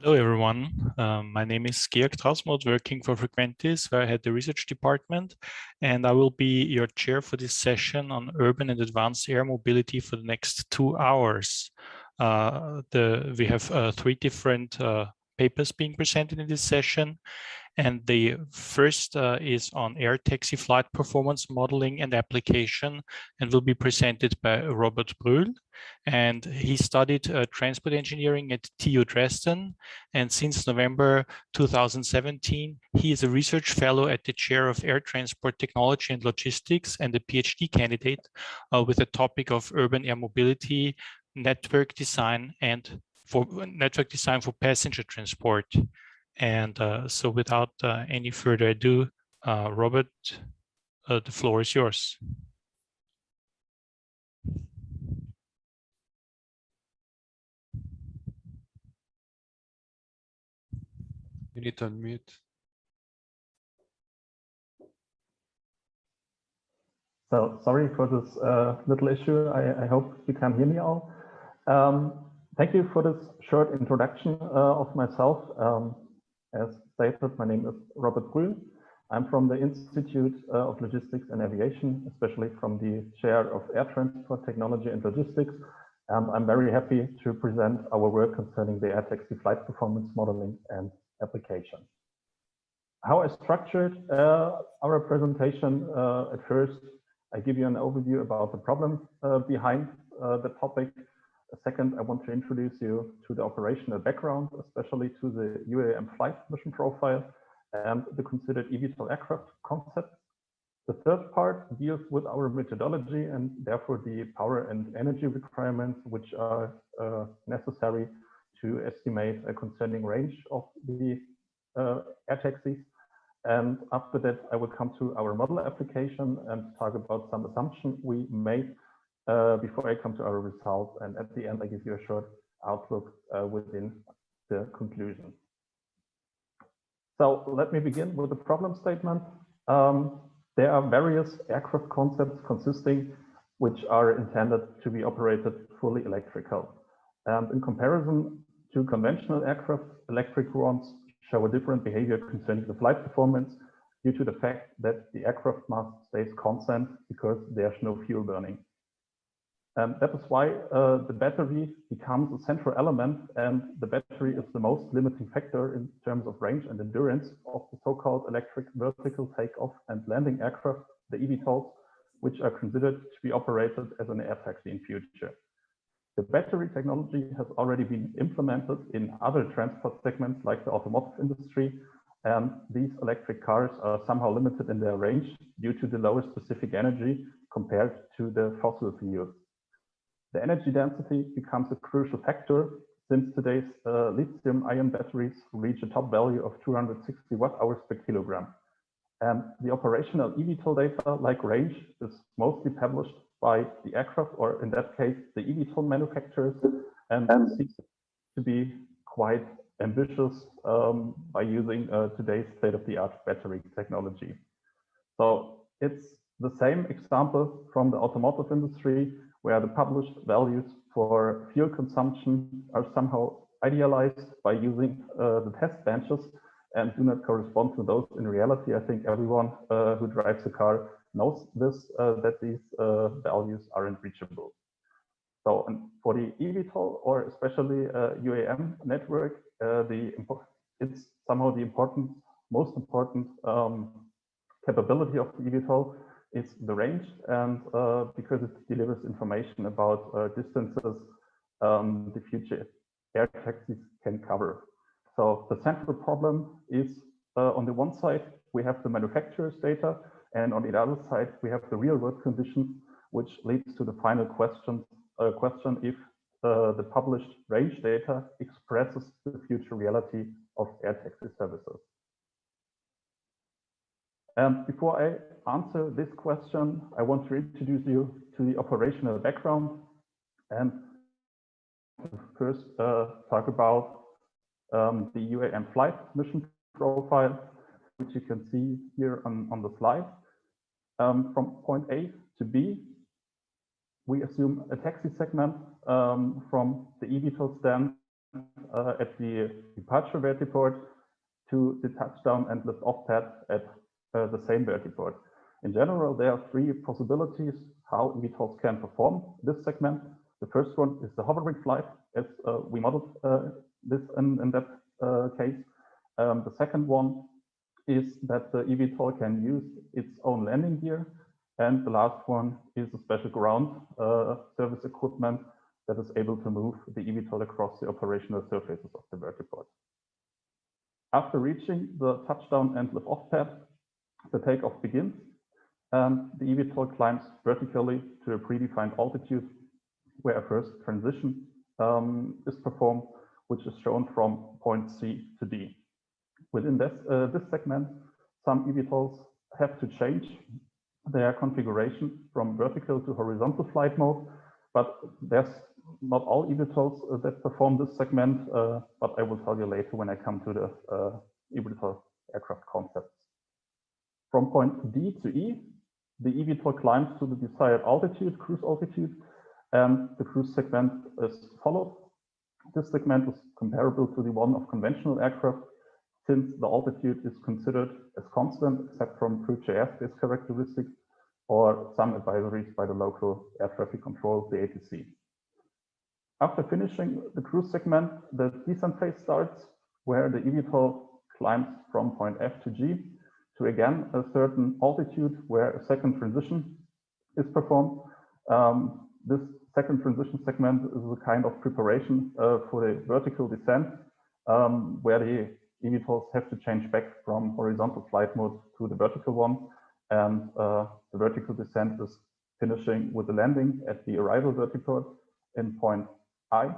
Hello, everyone. My name is Georg Trausmuth, working for Frequentis, where I had the research department, and I will be your chair for this session on urban and advanced air mobility for the next 2 hours. We have 3 different papers being presented in this session. And the first is on air taxi flight performance modeling and application, and will be presented by Robert Brühl. And he studied transport engineering at TU Dresden. And since November 2017, he is a research fellow at the chair of air transport technology and logistics and a PhD candidate with the topic of urban air mobility, network design for passenger transport. And so without any further ado, Robert, the floor is yours. You need to unmute. So sorry for this little issue. I hope you can hear me all. Thank you for this short introduction of myself. As stated, my name is Robert Brühl. I'm from the Institute of Logistics and Aviation, especially from the chair of air transport technology and logistics. I'm very happy to present our work concerning the air taxi flight performance modeling and application. How I structured our presentation, at first, I give you an overview about the problem behind the topic. Second, I want to introduce you to the operational background, especially to the UAM flight mission profile and the considered eVTOL aircraft concept. The third part deals with our methodology and therefore the power and energy requirements which are necessary to estimate a concerning range of the air taxis. And after that, I will come to our model application and talk about some assumptions we made before I come to our results. And at the end, I give you a short outlook within the conclusion. So let me begin with the problem statement. There are various aircraft concepts consisting which are intended to be operated fully electrical. And in comparison to conventional aircraft, electric ones show a different behavior concerning the flight performance due to the fact that the aircraft mass stays constant because there's no fuel burning. That is why the battery becomes a central element, and the battery is the most limiting factor in terms of range and endurance of the so-called electric vertical takeoff and landing aircraft, the eVTOLs, which are considered to be operated as an air taxi in future. The battery technology has already been implemented in other transport segments like the automotive industry, and these electric cars are somehow limited in their range due to the lower specific energy compared to the fossil fuels. The energy density becomes a crucial factor since today's lithium-ion batteries reach a top value of 260 watt-hours per kilogram. And the operational eVTOL data, like range, is mostly published by the aircraft, or in that case, the eVTOL manufacturers, and seems to be quite ambitious by using today's state-of-the-art battery technology. So it's the same example from the automotive industry, where the published values for fuel consumption are somehow idealized by using the test benches and do not correspond to those in reality. I think everyone who drives a car knows this, that these values aren't reachable. So for the eVTOL, or especially UAM network, it's somehow the most important capability of the eVTOL is the range, and because it delivers information about distances the future air taxis can cover. So the central problem is on the one side, we have the manufacturer's data, and on the other side, we have the real world conditions, which leads to the final question if the published range data expresses the future reality of air taxi services. And before I answer this question, I want to introduce you to the operational background and first talk about the UAM flight mission profile, which you can see here on the slide. From point A to B, we assume a taxi segment from the eVTOL stand at the departure vertiport to the touchdown and lift off pad at the same vertiport. In general, there are three possibilities how eVTOLs can perform this segment. The first one is the Hoverboard Flight, as we modeled this in that case. The second one is that the eVTOL can use its own landing gear. And the last one is a special ground service equipment that is able to move the eVTOL across the operational surfaces of the vertiport. After reaching the touchdown and lift off pad, the takeoff begins. And the eVTOL climbs vertically to a predefined altitude where a first transition is performed, which is shown from point C to D. Within this segment, some eVTOLs have to change their configuration from vertical to horizontal flight mode, but there's not all eVTOLs that perform this segment, but I will tell you later when I come to the eVTOL aircraft concepts. From point D to E, the eVTOL climbs to the desired altitude, cruise altitude, and the cruise segment is followed. This segment is comparable to the one of conventional aircraft, since the altitude is considered as constant, except from future airspace characteristics or some advisories by the local air traffic control, the ATC. After finishing the cruise segment, the descent phase starts, where the eVTOL climbs from point F to G to again a certain altitude where a second transition is performed. This second transition segment is a kind of preparation for the vertical descent, where the eVTOLs have to change back from horizontal flight mode to the vertical one. And the vertical descent is finishing with the landing at the arrival vertiport in point I.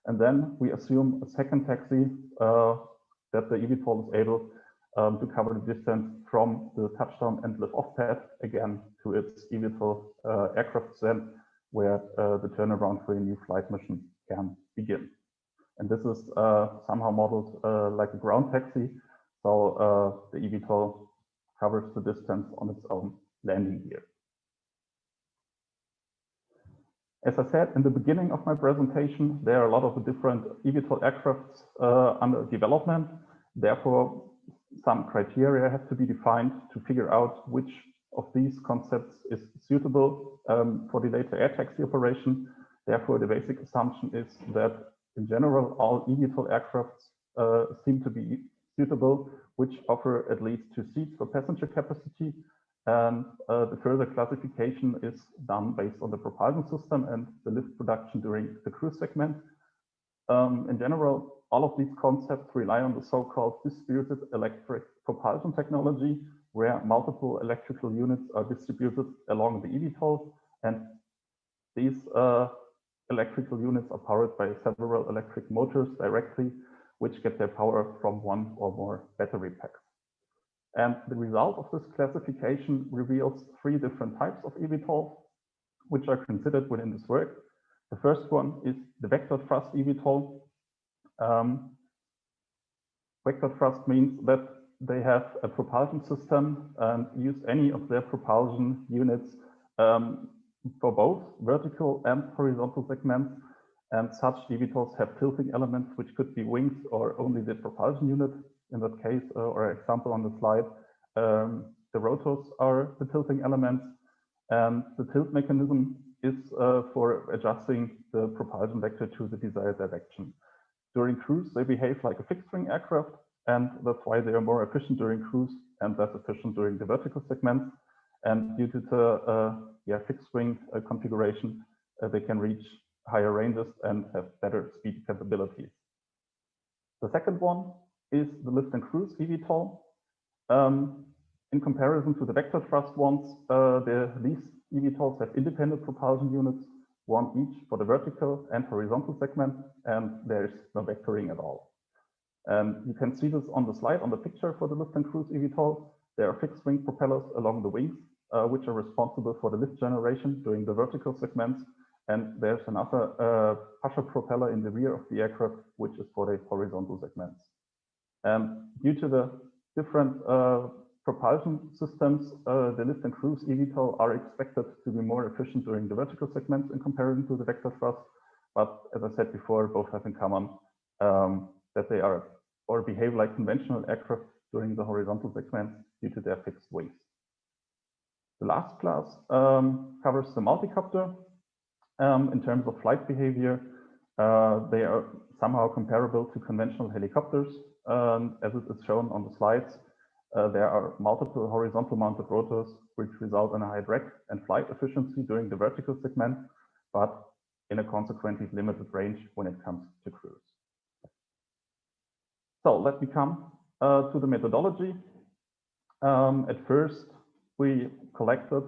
And then we assume a second taxi that the eVTOL is able to cover the distance from the touchdown and lift off pad again to its eVTOL aircraft descent, where the turnaround for a new flight mission can begin. And this is somehow modeled like a ground taxi. So the eVTOL covers the distance on its own landing gear. As I said in the beginning of my presentation, there are a lot of the different eVTOL aircrafts under development. Therefore, some criteria have to be defined to figure out which of these concepts is suitable for the later air taxi operation. Therefore, the basic assumption is that in general, all eVTOL aircrafts seem to be suitable, which offer at least 2 seats for passenger capacity. And the further classification is done based on the propulsion system and the lift production during the cruise segment. In general, all of these concepts rely on the so-called distributed electric propulsion technology, where multiple electrical units are distributed along the eVTOL. And these electrical units are powered by several electric motors directly, which get their power from one or more battery packs. And the result of this classification reveals 3 different types of eVTOL, which are considered within this work. The first one is the vector thrust eVTOL. Vector thrust means that they have a propulsion system and use any of their propulsion units for both vertical and horizontal segments. And such eVTOLs have tilting elements, which could be wings or only the propulsion unit. In that case, or example on the slide, the rotors are the tilting elements, and the tilt mechanism is for adjusting the propulsion vector to the desired direction. During cruise, they behave like a fixed-wing aircraft, and that's why they are more efficient during cruise and less efficient during the vertical segments. And due to the fixed-wing configuration, they can reach higher ranges and have better speed capabilities. The second one is the lift and cruise eVTOL. In comparison to the vector thrust ones, these eVTOLs have independent propulsion units, one each for the vertical and horizontal segment, and there is no vectoring at all. You can see this on the slide, on the picture for the lift and cruise eVTOL. There are fixed wing propellers along the wings, which are responsible for the lift generation during the vertical segments. And there's another pusher propeller in the rear of the aircraft, which is for the horizontal segments. Due to the different propulsion systems, the lift and cruise eVTOL are expected to be more efficient during the vertical segments in comparison to the vector thrust. But as I said before, both have in common that they are or behave like conventional aircraft during the horizontal segment due to their fixed wings. The last class covers the multicopter. In terms of flight behavior, they are somehow comparable to conventional helicopters. As it is shown on the slides, there are multiple horizontal mounted rotors which result in a high drag and flight efficiency during the vertical segment, but in a consequently limited range when it comes to cruise. So let me come to the methodology. At first, we collected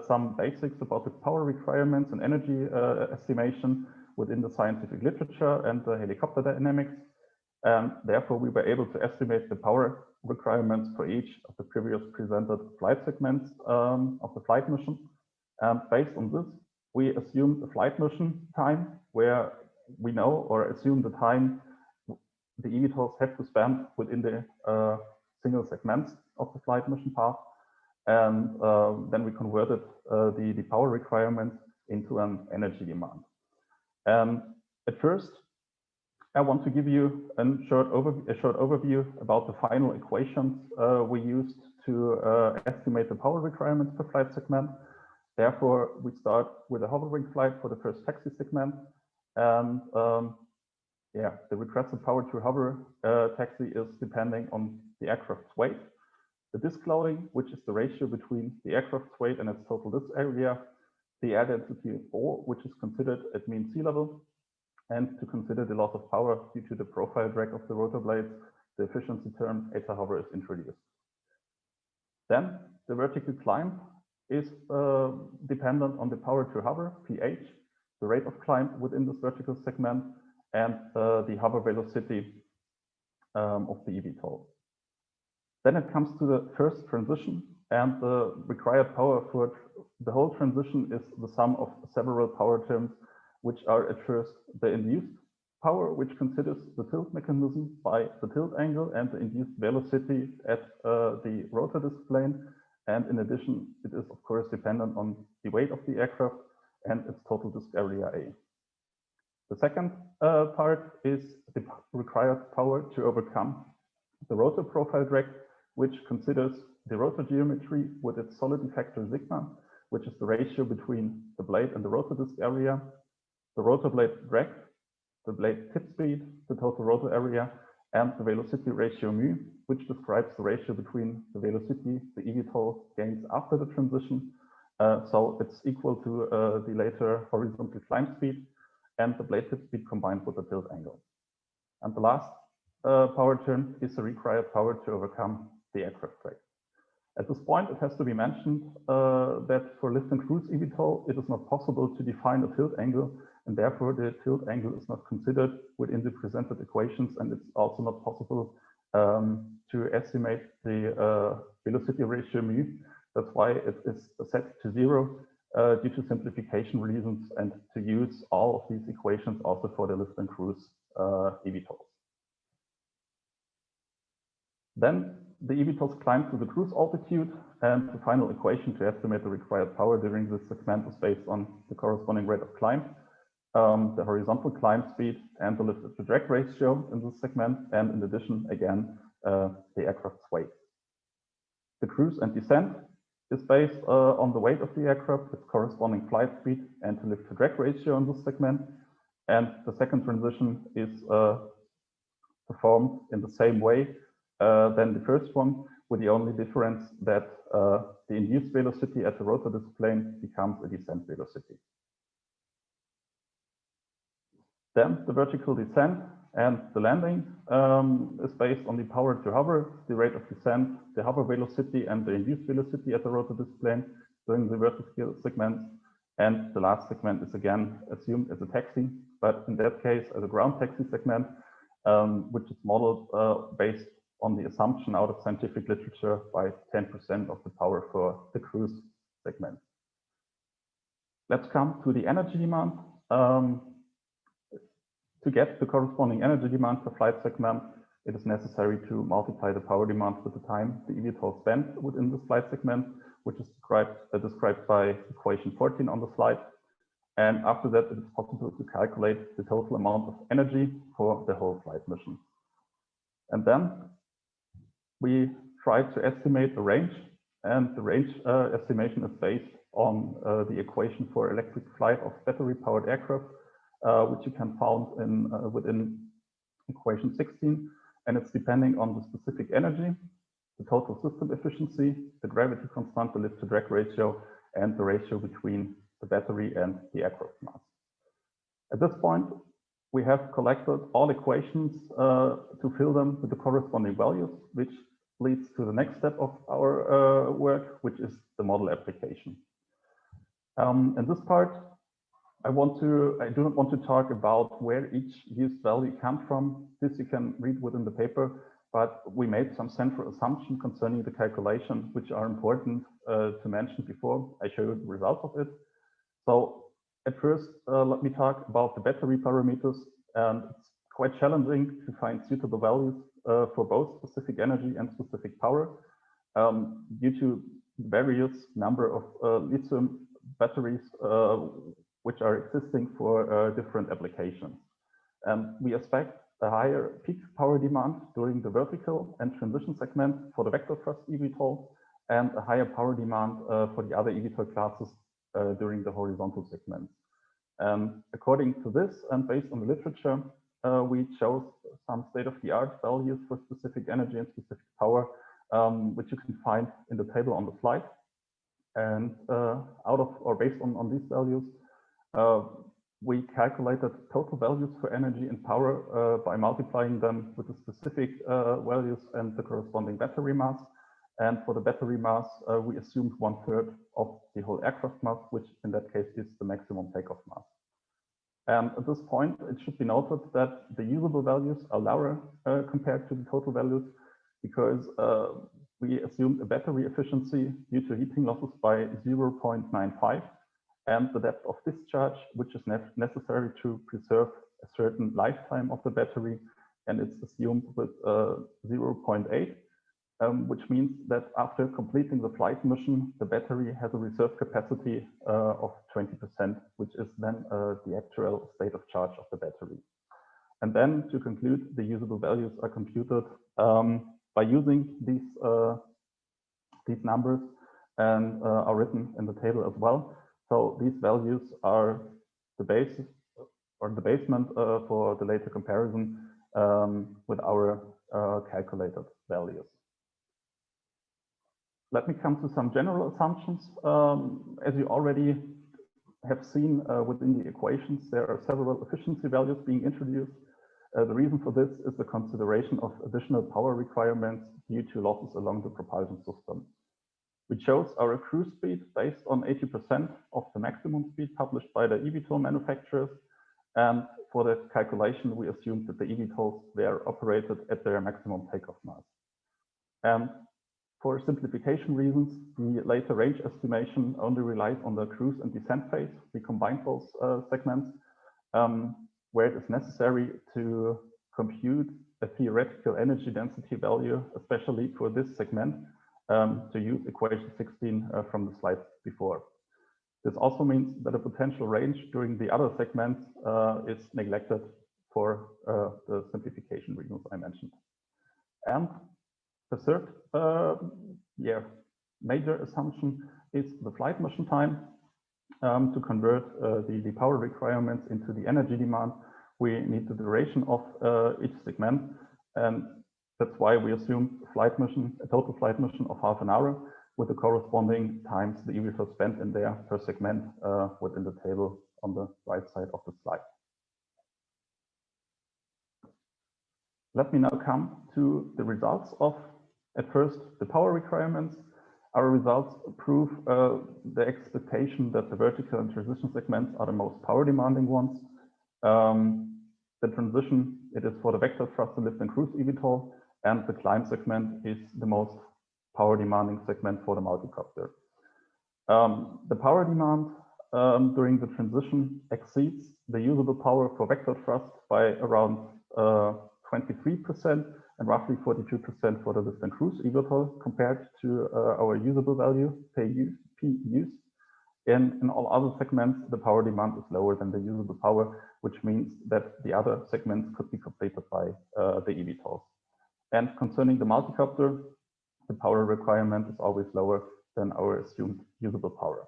some basics about the power requirements and energy estimation within the scientific literature and the helicopter dynamics. And therefore, we were able to estimate the power requirements for each of the previous presented flight segments of the flight mission. And based on this, we assumed the flight mission time, where we know or assume the time the eVTOLs have to spend within the single segments of the flight mission path. And then we converted the power requirements into an energy demand. At first, I want to give you a short overview about the final equations we used to estimate the power requirements per flight segment. Therefore, we start with a hovering flight for the first taxi segment. And the requested power to hover taxi is depending on the aircraft's weight, the disk loading, which is the ratio between the aircraft's weight and its total disk area, the air density O, which is considered at mean sea level, and to consider the loss of power due to the profile drag of the rotor blades, the efficiency term eta hover is introduced. Then the vertical climb is dependent on the power to hover, pH, the rate of climb within this vertical segment, and the hover velocity of the eVTOL. Then it comes to the first transition, and the required power for the whole transition is the sum of several power terms, which are at first the induced power, which considers the tilt mechanism by the tilt angle and the induced velocity at the rotor disk plane. And in addition, it is of course dependent on the weight of the aircraft and its total disk area A. The second part is the required power to overcome the rotor profile drag, which considers the rotor geometry with its solidity factor sigma, which is the ratio between the blade and the rotor disk area, the rotor blade drag, the blade tip speed, the total rotor area, and the velocity ratio mu, which describes the ratio between the velocity the eVTOL gains after the transition. So it's equal to the later horizontal climb speed and the blade tip speed combined with the tilt angle. And the last power term is the required power to overcome the aircraft drag. At this point, it has to be mentioned that for lift and cruise eVTOL, it is not possible to define a tilt angle, and therefore the tilt angle is not considered within the presented equations, and it's also not possible to estimate the velocity ratio mu. That's why it is set to 0 due to simplification reasons, and to use all of these equations also for the lift and cruise eVTOLs. Then the eVTOLs climb to the cruise altitude, and the final equation to estimate the required power during this segment is based on the corresponding rate of climb, the horizontal climb speed, and the lift to drag ratio in this segment, and in addition, again, the aircraft's weight. The cruise and descent is based on the weight of the aircraft, its corresponding flight speed, and the lift to drag ratio in this segment. And the second transition is performed in the same way than the first one, with the only difference that the induced velocity at the rotor disk plane becomes a descent velocity. Then the vertical descent and the landing is based on the power to hover, the rate of descent, the hover velocity, and the induced velocity at the rotor disk plane during the vertical segment. And the last segment is again assumed as a taxi, but in that case as a ground taxi segment, which is modeled based on the assumption out of scientific literature by 10% of the power for the cruise segment. Let's come to the energy demand. To get the corresponding energy demand per flight segment, it is necessary to multiply the power demand with the time the eVTOL spent within this flight segment, which is described by equation 14 on the slide. And after that, it is possible to calculate the total amount of energy for the whole flight mission. And then we try to estimate a range, and the range estimation is based on the equation for electric flight of battery-powered aircraft, which you can find in within equation 16, and it's depending on the specific energy, the total system efficiency, the gravity constant, the lift-to-drag ratio, and the ratio between the battery and the aircraft mass. At this point, we have collected all equations to fill them with the corresponding values, which leads to the next step of our work, which is the model application. In this part, I do not want to talk about where each used value comes from. This you can read within the paper, but we made some central assumptions concerning the calculation, which are important to mention before I show you the results of it. So at first, let me talk about the battery parameters. And it's quite challenging to find suitable values for both specific energy and specific power due to various number of lithium batteries which are existing for different applications. We expect a higher peak power demand during the vertical and transition segment for the vector thrust eVTOL, and a higher power demand for the other eVTOL classes during the horizontal segment. According to this, and based on the literature, we chose some state-of-the-art values for specific energy and specific power, which you can find in the table on the slide. And based on these values, we calculated total values for energy and power by multiplying them with the specific values and the corresponding battery mass. And for the battery mass, we assumed 1/3 of the whole aircraft mass, which in that case is the maximum takeoff mass. At this point, it should be noted that the usable values are lower compared to the total values, because we assumed a battery efficiency due to heating losses by 0.95, and the depth of discharge, which is necessary to preserve a certain lifetime of the battery, and it's assumed with 0.8. Which means that after completing the flight mission, the battery has a reserve capacity of 20%, which is then the actual state of charge of the battery. And then to conclude, the usable values are computed by using these numbers, and are written in the table as well. So these values are the basis or the basement for the later comparison with our calculated values. Let me come to some general assumptions. As you already have seen within the equations, there are several efficiency values being introduced. The reason for this is the consideration of additional power requirements due to losses along the propulsion system. We chose our cruise speed based on 80% of the maximum speed published by the eVTOL manufacturers. And for the calculation, we assumed that the eVTOLs were operated at their maximum takeoff mass. And for simplification reasons, the later range estimation only relies on the cruise and descent phase. We combine both segments where it is necessary to compute a theoretical energy density value, especially for this segment, to use equation 16 from the slide before. This also means that a potential range during the other segments is neglected for the simplification reasons I mentioned. And the third major assumption is the flight mission time. To convert the power requirements into the energy demand, we need the duration of each segment, and that's why we assume a total flight mission of half an hour with the corresponding times the eVTOL spent in there per segment within the table on the right side of the slide. Let me now come to the results of, at first, the power requirements. Our results prove the expectation that the vertical and transition segments are the most power demanding ones. The transition, it is for the vector thrust and lift and cruise eVTOL, and the climb segment is the most power demanding segment for the multicopter. The power demand during the transition exceeds the usable power for vector thrust by around 23%, and roughly 42% for the lift and cruise eVTOL compared to our usable value P use. In all other segments, the power demand is lower than the usable power, which means that the other segments could be completed by the eVTOLs. And concerning the multicopter, the power requirement is always lower than our assumed usable power.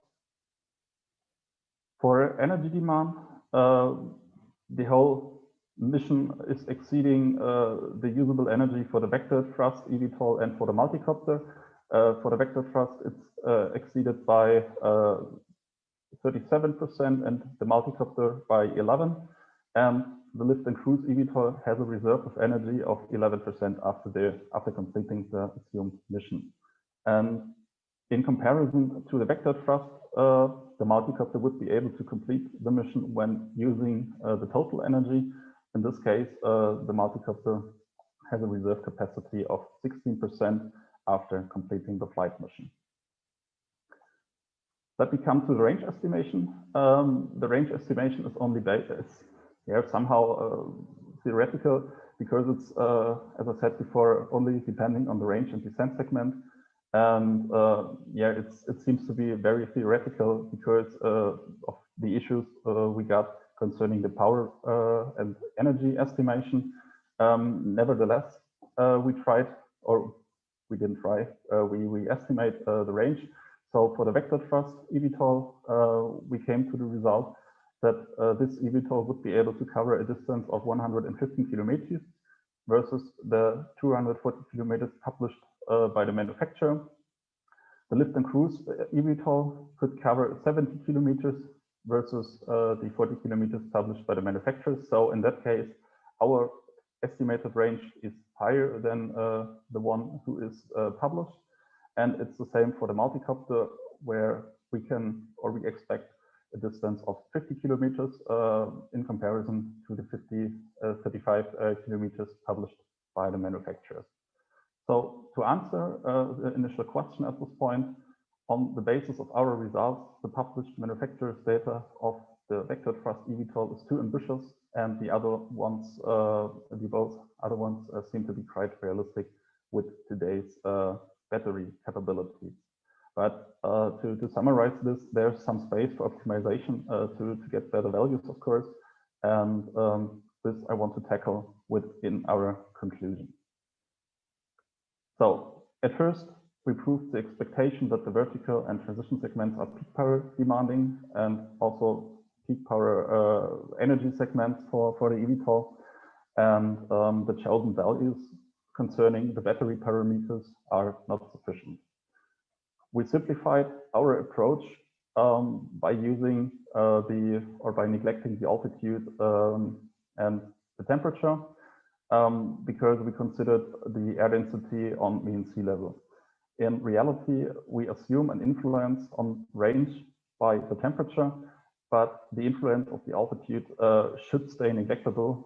For energy demand, the whole mission is exceeding the usable energy for the vector thrust eVTOL and for the multicopter. For the vector thrust, it's exceeded by 37% and the multicopter by 11%. And the lift and cruise eVTOL has a reserve of energy of 11% after completing the assumed mission. And in comparison to the vector thrust, the multicopter would be able to complete the mission when using the total energy. In this case, the multicopter has a reserve capacity of 16% after completing the flight mission. Let me come to the range estimation. The range estimation is only somehow theoretical because it's, as I said before, only depending on the range and descent segment. And it seems to be very theoretical because of the issues we got concerning the power and energy estimation. Nevertheless, we tried, or we didn't try, we estimate the range. So for the vector thrust eVTOL, we came to the result that this eVTOL would be able to cover a distance of 115 kilometers versus the 240 kilometers published by the manufacturer. The lift and cruise eVTOL could cover 70 kilometers versus the 40 kilometers published by the manufacturer. So in that case, our estimated range is higher than the one who is published. And it's the same for the multicopter, where we expect a distance of 50 kilometers in comparison to the 35 kilometers published by the manufacturers. So to answer the initial question at this point, on the basis of our results, the published manufacturer's data of the vector thrust eVTOL is too ambitious, and the other ones, both other ones seem to be quite realistic with today's battery capabilities. But to summarize this, there's some space for optimization to get better values, of course, and this I want to tackle within our conclusion. So at first, we proved the expectation that the vertical and transition segments are peak power demanding and also peak power energy segments for the eVTOL. And the chosen values concerning the battery parameters are not sufficient. We simplified our approach by using by neglecting the altitude and the temperature because we considered the air density on mean sea level. In reality, we assume an influence on range by the temperature, but the influence of the altitude should stay neglectable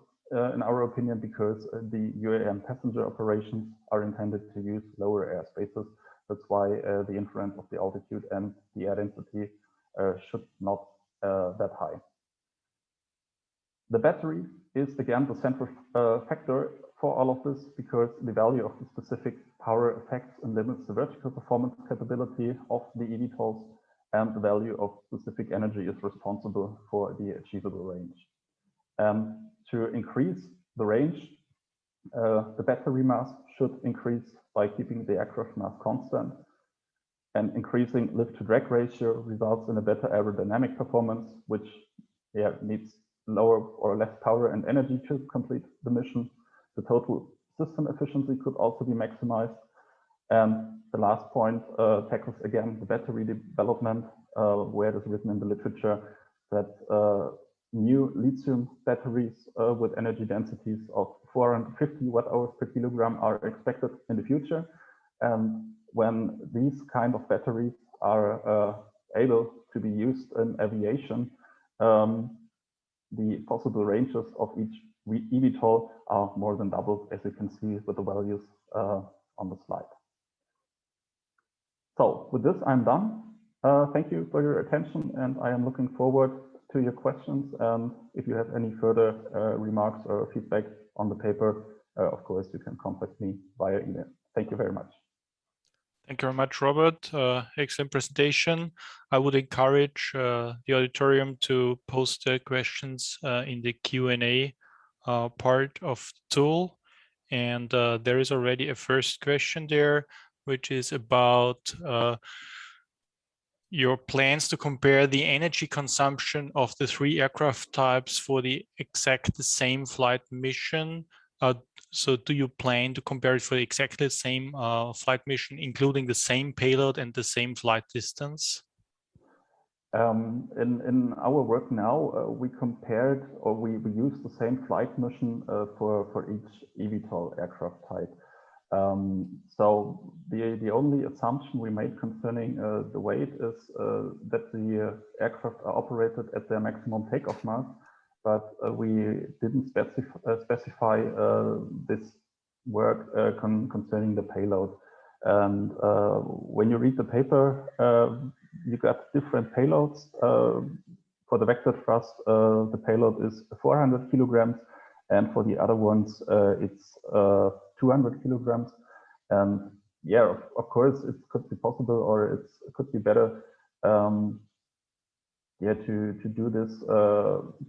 in our opinion, because the UAM passenger operations are intended to use lower airspaces. That's why the influence of the altitude and the air density should not that high. The battery is again the central factor for all of this, because the value of the specific power affects and limits the vertical performance capability of the eVTOLs, and the value of specific energy is responsible for the achievable range. To increase the range, the battery mass should increase by keeping the aircraft mass constant, and increasing lift to drag ratio results in a better aerodynamic performance, which needs lower or less power and energy to complete the mission. The total system efficiency could also be maximized. And the last point tackles again the battery development, where it is written in the literature that new lithium batteries with energy densities of 450 watt-hours per kilogram are expected in the future. And when these kind of batteries are able to be used in aviation, the possible ranges of each eVTOL are more than doubled, as you can see with the values on the slide. So with this, I'm done. Thank you for your attention, and I am looking forward to your questions. And if you have any further remarks or feedback on the paper, of course, you can contact me via email. Thank you very much. Thank you very much, Robert. Excellent presentation. I would encourage the auditorium to post their questions in the Q&A part of the tool. And there is already a first question there, which is about your plans to compare the energy consumption of the 3 aircraft types for the exact same flight mission. So do you plan to compare it for exactly the same flight mission, including the same payload and the same flight distance? In our work now, we compared, or we used the same flight mission for each eVTOL aircraft type. So the only assumption we made concerning the weight is that the aircraft are operated at their maximum takeoff mass, but we didn't specify this work concerning the payload. And when you read the paper, you got different payloads. For the vector thrust, the payload is 400 kilograms, and for the other ones, it's 200 kilograms. And yeah, of course, it could be possible, or it could be better, yeah, to do this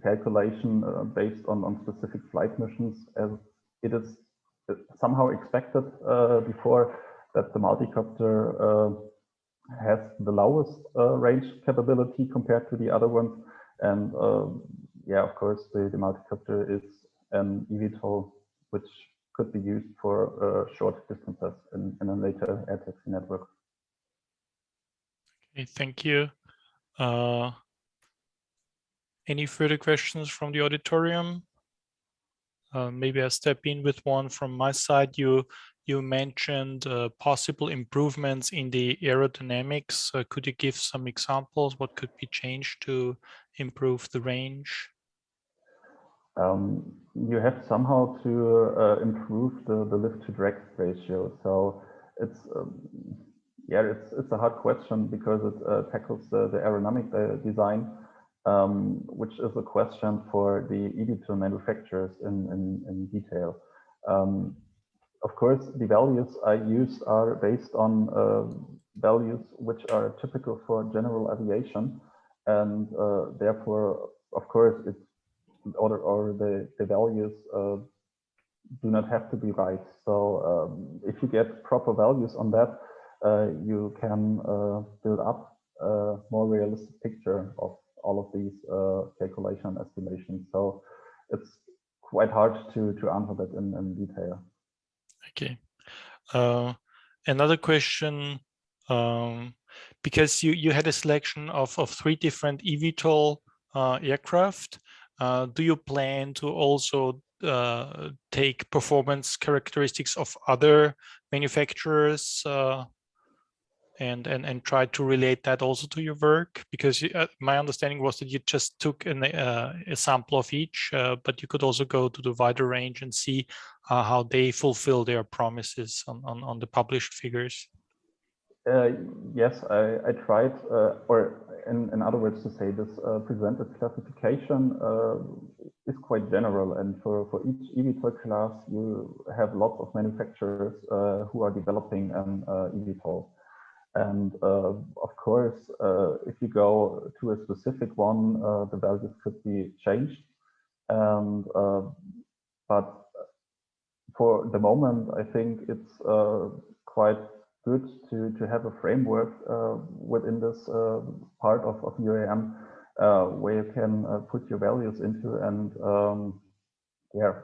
calculation based on specific flight missions, as it is somehow expected before that the multicopter has the lowest range capability compared to the other ones. And yeah, of course, the multicopter is an eVTOL which could be used for short distances in a later air taxi network. Okay, thank you. Any further questions from the auditorium? Maybe I'll step in with one from my side. You mentioned possible improvements in the aerodynamics. Could you give some examples? What could be changed to improve the range? You have somehow to improve the lift to drag ratio. So it's yeah, it's a hard question because it tackles the aerodynamic design, which is a question for the eVTOL manufacturers in detail. Of course, the values I use are based on values which are typical for general aviation, and therefore, of course, it's the values do not have to be right. So if you get proper values on that, you can build up a more realistic picture of all of these calculation estimations. So it's quite hard to answer that in detail. Okay. Another question, because you had a selection of 3 different eVTOL aircraft. Do you plan to also take performance characteristics of other manufacturers and try to relate that also to your work? Because my understanding was that you just took a sample of each, but you could also go to the wider range and see how they fulfill their promises on the published figures. Yes, I tried, or in other words to say, this presented classification is quite general, and for each eVTOL class, you have lots of manufacturers who are developing an eVTOL. And of course, if you go to a specific one, the values could be changed. And but for the moment, I think it's quite good to have a framework within this part of UAM where you can put your values into and yeah,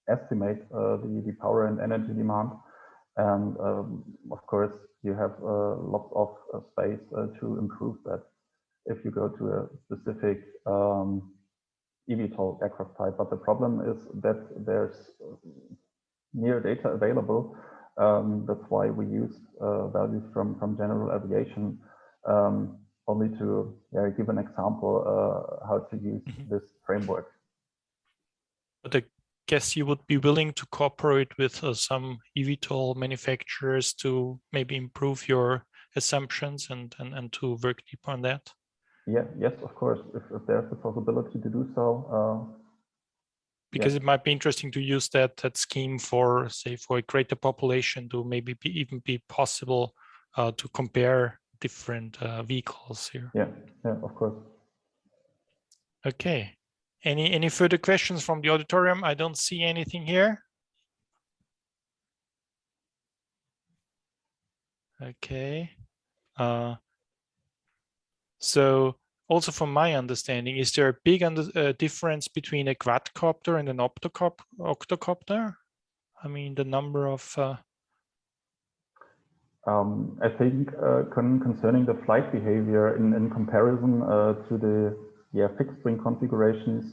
estimate the power and energy demand. And of course, you have lots of space to improve that if you go to a specific eVTOL aircraft type. But the problem is that there's near data available. That's why we use values from general aviation, only to give an example how to use this framework. But I guess you would be willing to cooperate with some eVTOL manufacturers to maybe improve your assumptions and to work deeper on that? Yeah, yes, of course, if there's the possibility to do so. Because it might be interesting to use that scheme for, say, for a greater population to maybe even be possible to compare different vehicles here. Yeah, of course. Okay. Any further questions from the auditorium? I don't see anything here. Okay. So also from my understanding, is there a big difference between a quadcopter and an octocopter? I mean, the number of... I think concerning the flight behavior in comparison to the fixed wing configurations,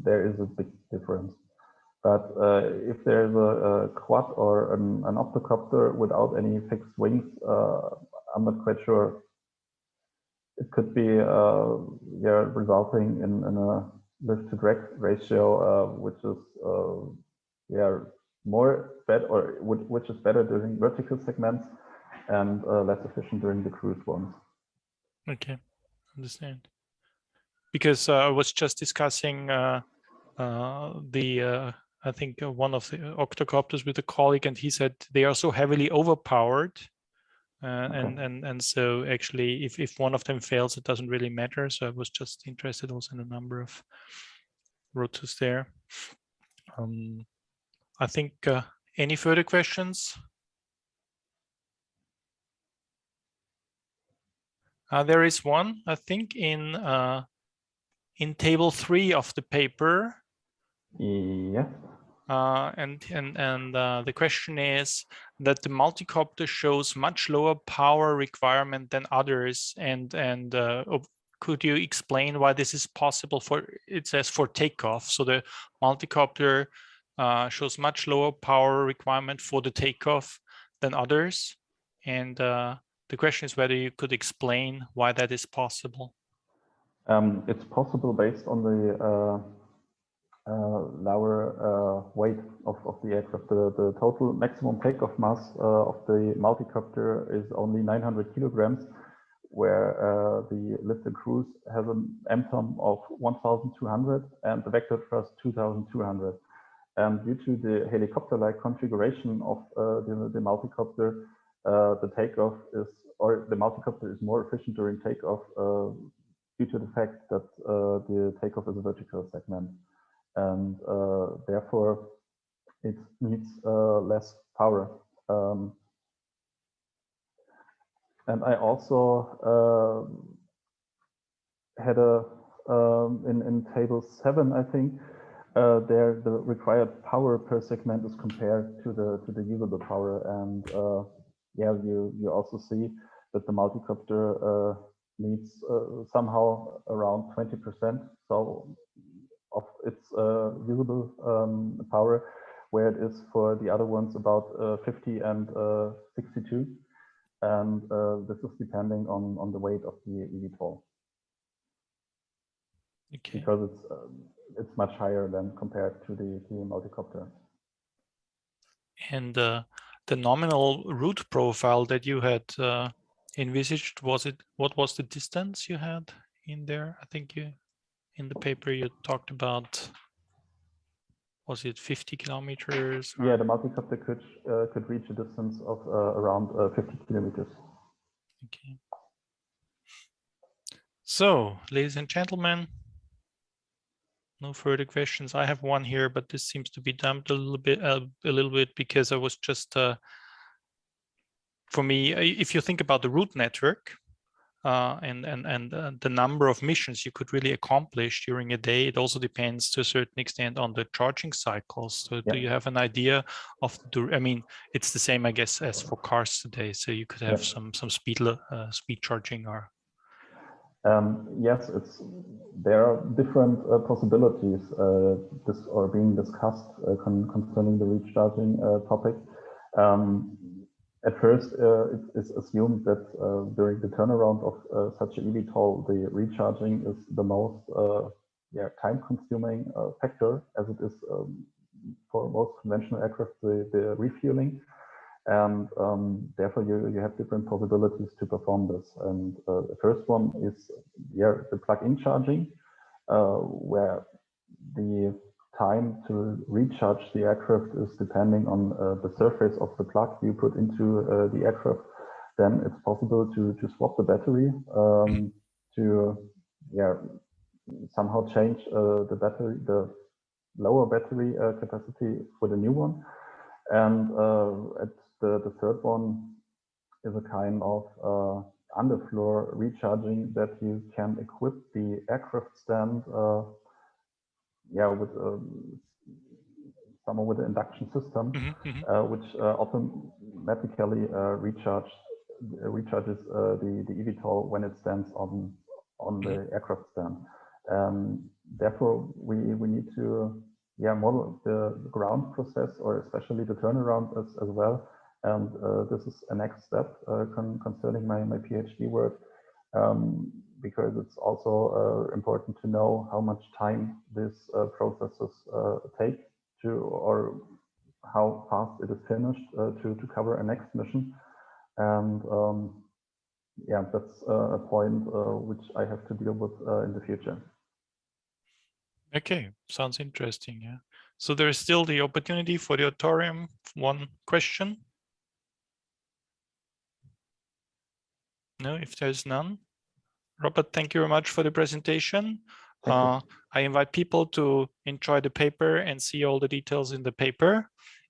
there is a big difference. But if there's a quad or an octocopter without any fixed wings, I'm not quite sure. It could be resulting in a lift to drag ratio, which is more bad, or which is better during vertical segments and less efficient during the cruise ones. Okay, understand. Because I was just discussing I think one of the octocopters with a colleague, and he said they are so heavily overpowered, and so actually, if one of them fails, it doesn't really matter. So I was just interested also in the number of rotors there. I think any further questions? There is one, I think, in table 3 of the paper. Yeah. And the question is that the multicopter shows much lower power requirement than others, and could you explain why this is possible? It says for takeoff, so the multicopter shows much lower power requirement for the takeoff than others, and the question is whether you could explain why that is possible. It's possible based on the lower weight of the aircraft. The total maximum takeoff mass of the multicopter is only 900 kilograms, where the lift and cruise has an MTOM of 1,200 and the vector thrust 2,200. And due to the helicopter-like configuration of the multicopter, the takeoff is, or the multicopter is more efficient during takeoff due to the fact that the takeoff is a vertical segment. And therefore it needs less power. And I also had in table 7, I think, there the required power per segment is compared to the usable power, and you also see that the multicopter needs somehow around 20%. So of its usable power, where it is for the other ones about 50 and 62, and this is depending on the weight of the eVTOL. Okay. Because it's much higher than compared to the multicopter. And the nominal route profile that you had envisaged, what was the distance you had in there? I think in the paper you talked about, was it 50 kilometers? Or? Yeah, the multicopter could reach a distance of around 50 kilometers. Okay. So, ladies and gentlemen, no further questions. I have one here, but this seems to be dumped a little bit because I was just, for me, if you think about the route network and the number of missions you could really accomplish during a day, it also depends to a certain extent on the charging cycles. So do you have an idea of I mean, it's the same, I guess, as for cars today. So you could have some speed charging or. Yes, there are different possibilities being discussed concerning the recharging topic. At first, it is assumed that during the turnaround of such an eVTOL, the recharging is the most time-consuming factor, as it is for most conventional aircraft, the refueling. And therefore, you have different possibilities to perform this. And the first one is the plug-in charging, where the time to recharge the aircraft is depending on the surface of the plug you put into the aircraft. then it's possible to swap the battery to somehow change the lower battery capacity for the new one. And at the third one is a kind of underfloor recharging that you can equip the aircraft stand with somehow with an induction system, which automatically recharges the eVTOL when it stands on the aircraft stand. Therefore, we need to model the ground process, or especially the turnaround as well. And this is a next step concerning my PhD work, because it's also important to know how much time these processes take or how fast it is finished to cover a next mission. And that's a point which I have to deal with in the future. Okay, sounds interesting. Yeah. So there is still the opportunity for the auditorium. One question. No, if there's none. Robert, thank you very much for the presentation. I invite people to enjoy the paper and see all the details in the paper.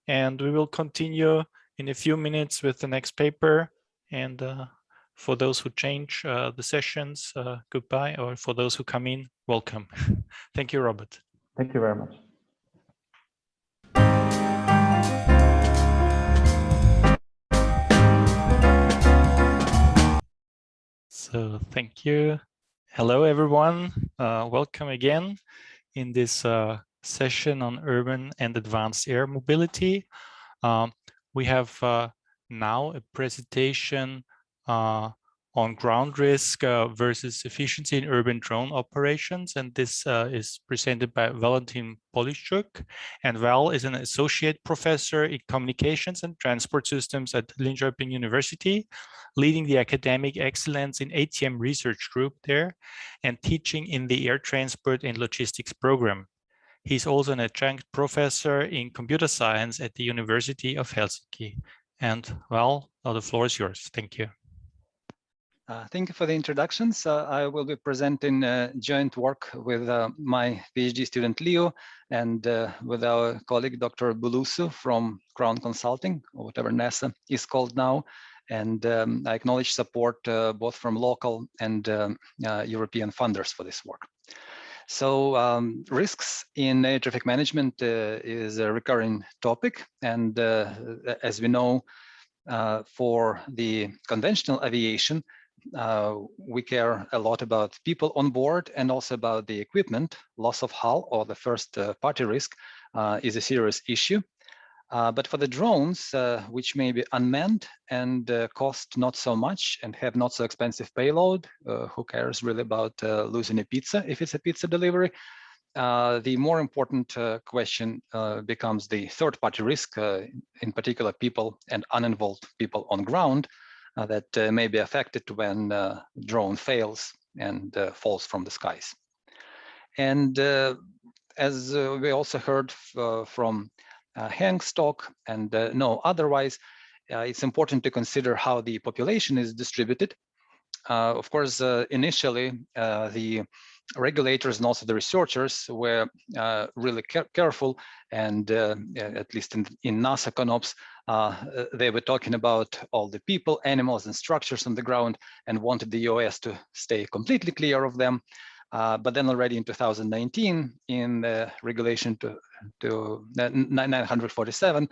And we will continue in a few minutes with the next paper. And for those who change the sessions, goodbye. Or for those who come in, welcome. Thank you, Robert. Thank you very much. So thank you. Hello, everyone. Welcome again in this session on urban and advanced air mobility. We have now a presentation on ground risk versus efficiency in urban drone operations. And this is presented by Valentin Polishchuk. And Val is an associate professor in communications and transport systems at Linköping University, leading the academic excellence in ATM research group there and teaching in the air transport and logistics program. He's also an adjunct professor in computer science at the University of Helsinki. And Val, the floor is yours. Thank you. Thank you for the introductions. I will be presenting joint work with my PhD student Leo and with our colleague Dr. Bulusu from Crown Consulting, or whatever NASA is called now. And I acknowledge support both from local and European funders for this work. So risks in air traffic management is a recurring topic. And as we know, for the conventional aviation, we care a lot about people on board and also about the equipment. Loss of hull or the first party risk is a serious issue. But for the drones, which may be unmanned and cost not so much and have not so expensive payload, who cares really about losing a pizza if it's a pizza delivery? The more important question becomes the third party risk, in particular people and uninvolved people on ground that may be affected when drone fails and falls from the skies. And as we also heard from Hank's talk and no otherwise, it's important to consider how the population is distributed. Of course, initially, the regulators and also the researchers were really careful, and at least in NASA ConOps, they were talking about all the people, animals, and structures on the ground and wanted the EOS to stay completely clear of them. But then already in 2019, in the regulation to 947,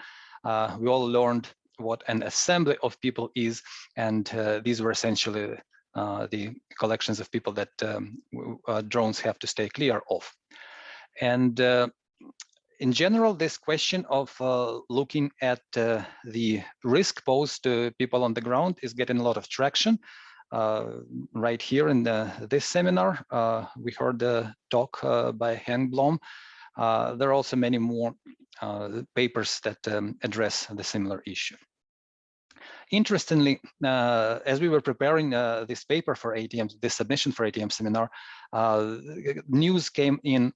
we all learned what an assembly of people is, and these were essentially the collections of people that drones have to stay clear of. And in general, this question of looking at the risk posed to people on the ground is getting a lot of traction. Right here in this seminar, we heard the talk by Hank Blom. There are also many more papers that address the similar issue. Interestingly, as we were preparing this paper for ATM, this submission for ATM seminar, news came in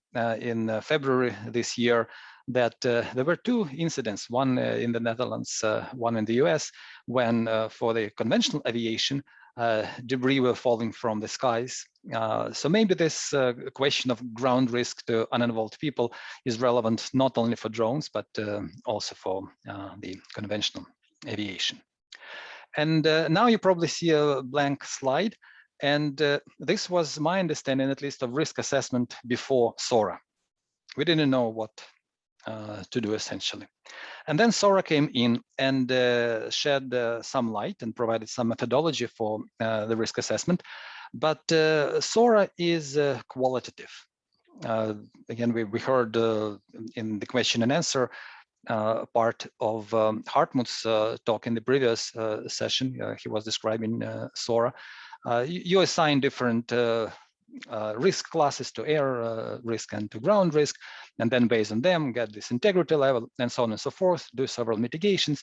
February this year that there were two incidents, one in the Netherlands, one in the US, when for the conventional aviation, debris were falling from the skies. So maybe this question of ground risk to uninvolved people is relevant not only for drones, but also for the conventional aviation. And now you probably see a blank slide. And this was my understanding, at least, of risk assessment before SORA. We didn't know what to do, essentially. And then SORA came in and shed some light and provided some methodology for the risk assessment. But SORA is qualitative. Again, we heard in the question and answer part of Hartmut's talk in the previous session. He was describing SORA. You assign different risk classes to air risk and to ground risk, and then based on them get this integrity level and so on and so forth, do several mitigations.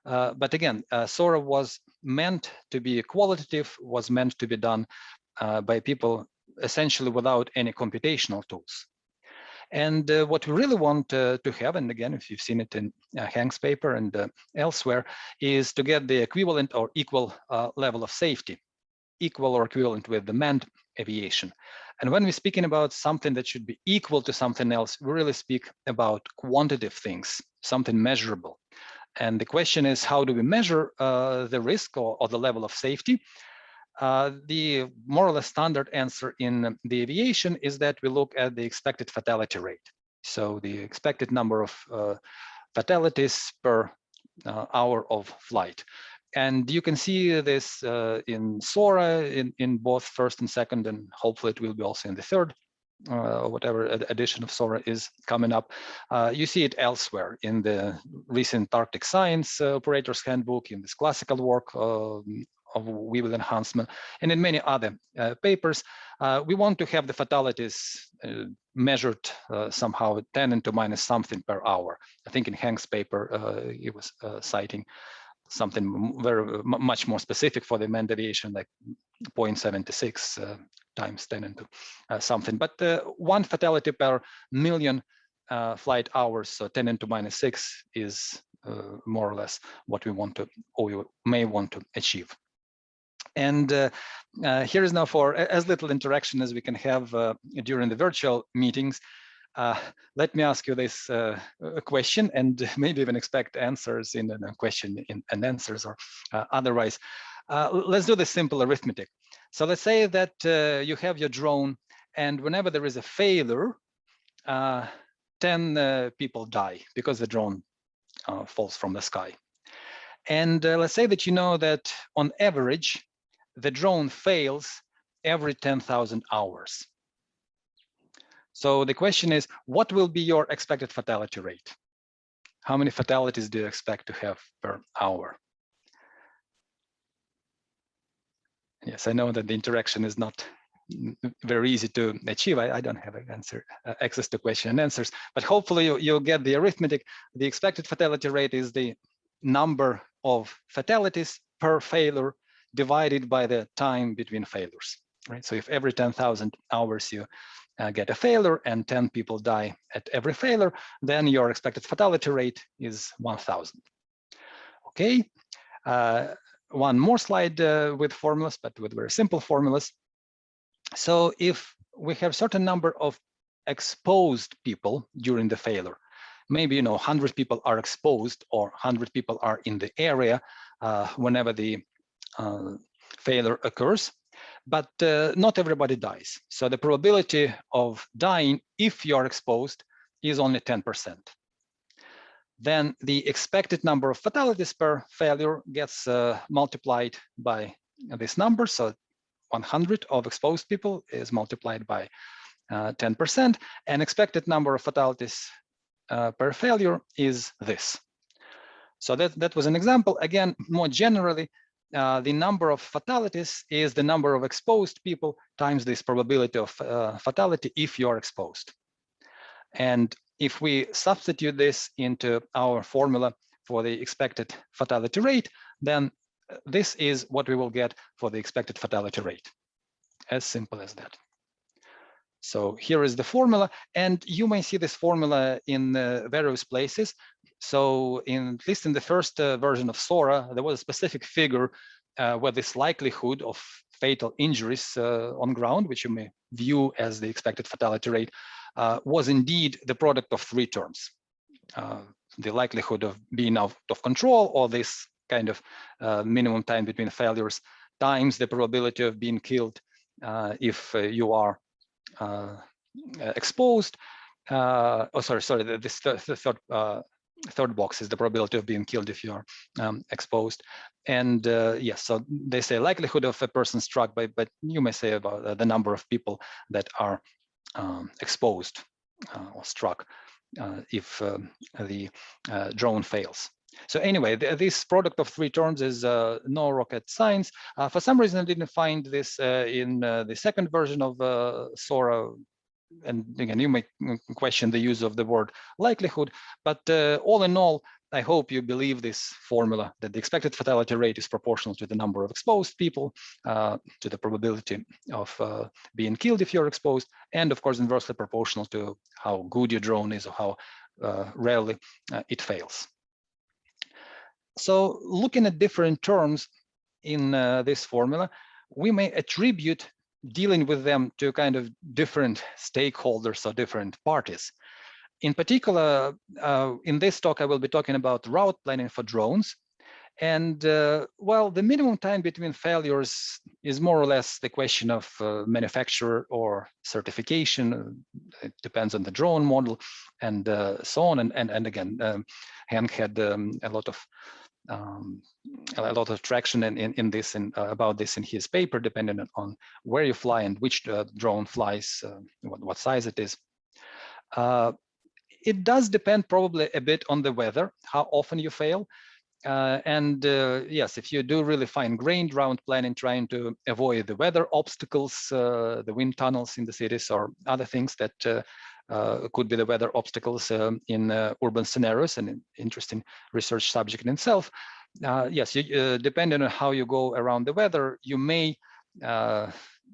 But again, SORA was meant to be qualitative, was meant to be done by people essentially without any computational tools. And what we really want to have, and again, if you've seen it in Hank's paper and elsewhere, is to get the equivalent or equal level of safety, equal or equivalent with the manned aviation. And when we're speaking about something that should be equal to something else, we really speak about quantitative things, something measurable. And the question is, how do we measure the risk or the level of safety? The more or less standard answer in the aviation is that we look at the expected fatality rate. So the expected number of fatalities per hour of flight. And you can see this in SORA in both first and second, and hopefully it will be also in the third, whatever edition of SORA is coming up. You see it elsewhere in the recent Arctic Science Operator's Handbook, in this classical work of Weevil enhancement, and in many other papers. We want to have the fatalities measured somehow 10 into minus something per hour. I think in Hank's paper, he was citing something very much more specific for the manned aviation, like 0.76 times 10 into something. But one fatality per million flight hours, so 10 into minus 6 is more or less what we want to, or we may want to achieve. And here is now for as little interaction as we can have during the virtual meetings. Let me ask you this question, and maybe even expect answers in a question and answers or otherwise. Let's do the simple arithmetic. So let's say that you have your drone, and whenever there is a failure, 10 people die because the drone falls from the sky. And let's say that you know that on average, the drone fails every 10,000 hours. So the question is, what will be your expected fatality rate? How many fatalities do you expect to have per hour? Yes, I know that the interaction is not very easy to achieve. I don't have an answer, access to question and answers, but hopefully you'll get the arithmetic. The expected fatality rate is the number of fatalities per failure divided by the time between failures, right? So if every 10,000 hours you get a failure and 10 people die at every failure, then your expected fatality rate is 1,000. Okay, one more slide with formulas, but with very simple formulas. So if we have certain number of exposed people during the failure, maybe 100 people are exposed or 100 people are in the area whenever the failure occurs, but not everybody dies. So the probability of dying if you're exposed is only 10%. Then the expected number of fatalities per failure gets multiplied by this number. So 100 of exposed people is multiplied by 10%, and expected number of fatalities per failure is this. So that was an example. Again, more generally, the number of fatalities is the number of exposed people times this probability of fatality if you're exposed. And if we substitute this into our formula for the expected fatality rate, then this is what we will get for the expected fatality rate. As simple as that. So here is the formula, and you may see this formula in various places. So at least in the first version of SORA, there was a specific figure where this likelihood of fatal injuries on ground, which you may view as the expected fatality rate, was indeed the product of three terms. The likelihood of being out of control, or this kind of minimum time between failures, times the probability of being killed if you are exposed. The third box is the probability of being killed if you are exposed. And yes, so they say likelihood of a person struck by, but you may say about the number of people that are exposed or struck if the drone fails. So anyway, this product of three terms is no rocket science. For some reason, I didn't find this in the second version of SORA. And again, you may question the use of the word likelihood, but all in all, I hope you believe this formula, that the expected fatality rate is proportional to the number of exposed people, to the probability of being killed if you're exposed, and of course, inversely proportional to how good your drone is or how rarely it fails. So looking at different terms in this formula, we may attribute dealing with them to kind of different stakeholders or different parties. In particular, in this talk, I will be talking about route planning for drones. And well, the minimum time between failures is more or less the question of manufacturer or certification. It depends on the drone model and so on. And again, Hank had a lot of traction in this and about this in his paper, depending on where you fly and which drone flies, what size it is. It does depend probably a bit on the weather, how often you fail. Yes, if you do really fine-grained route planning, trying to avoid the weather obstacles, the wind tunnels in the cities or other things that could be the weather obstacles in urban scenarios, and an interesting research subject in itself. Yes, depending on how you go around the weather, you may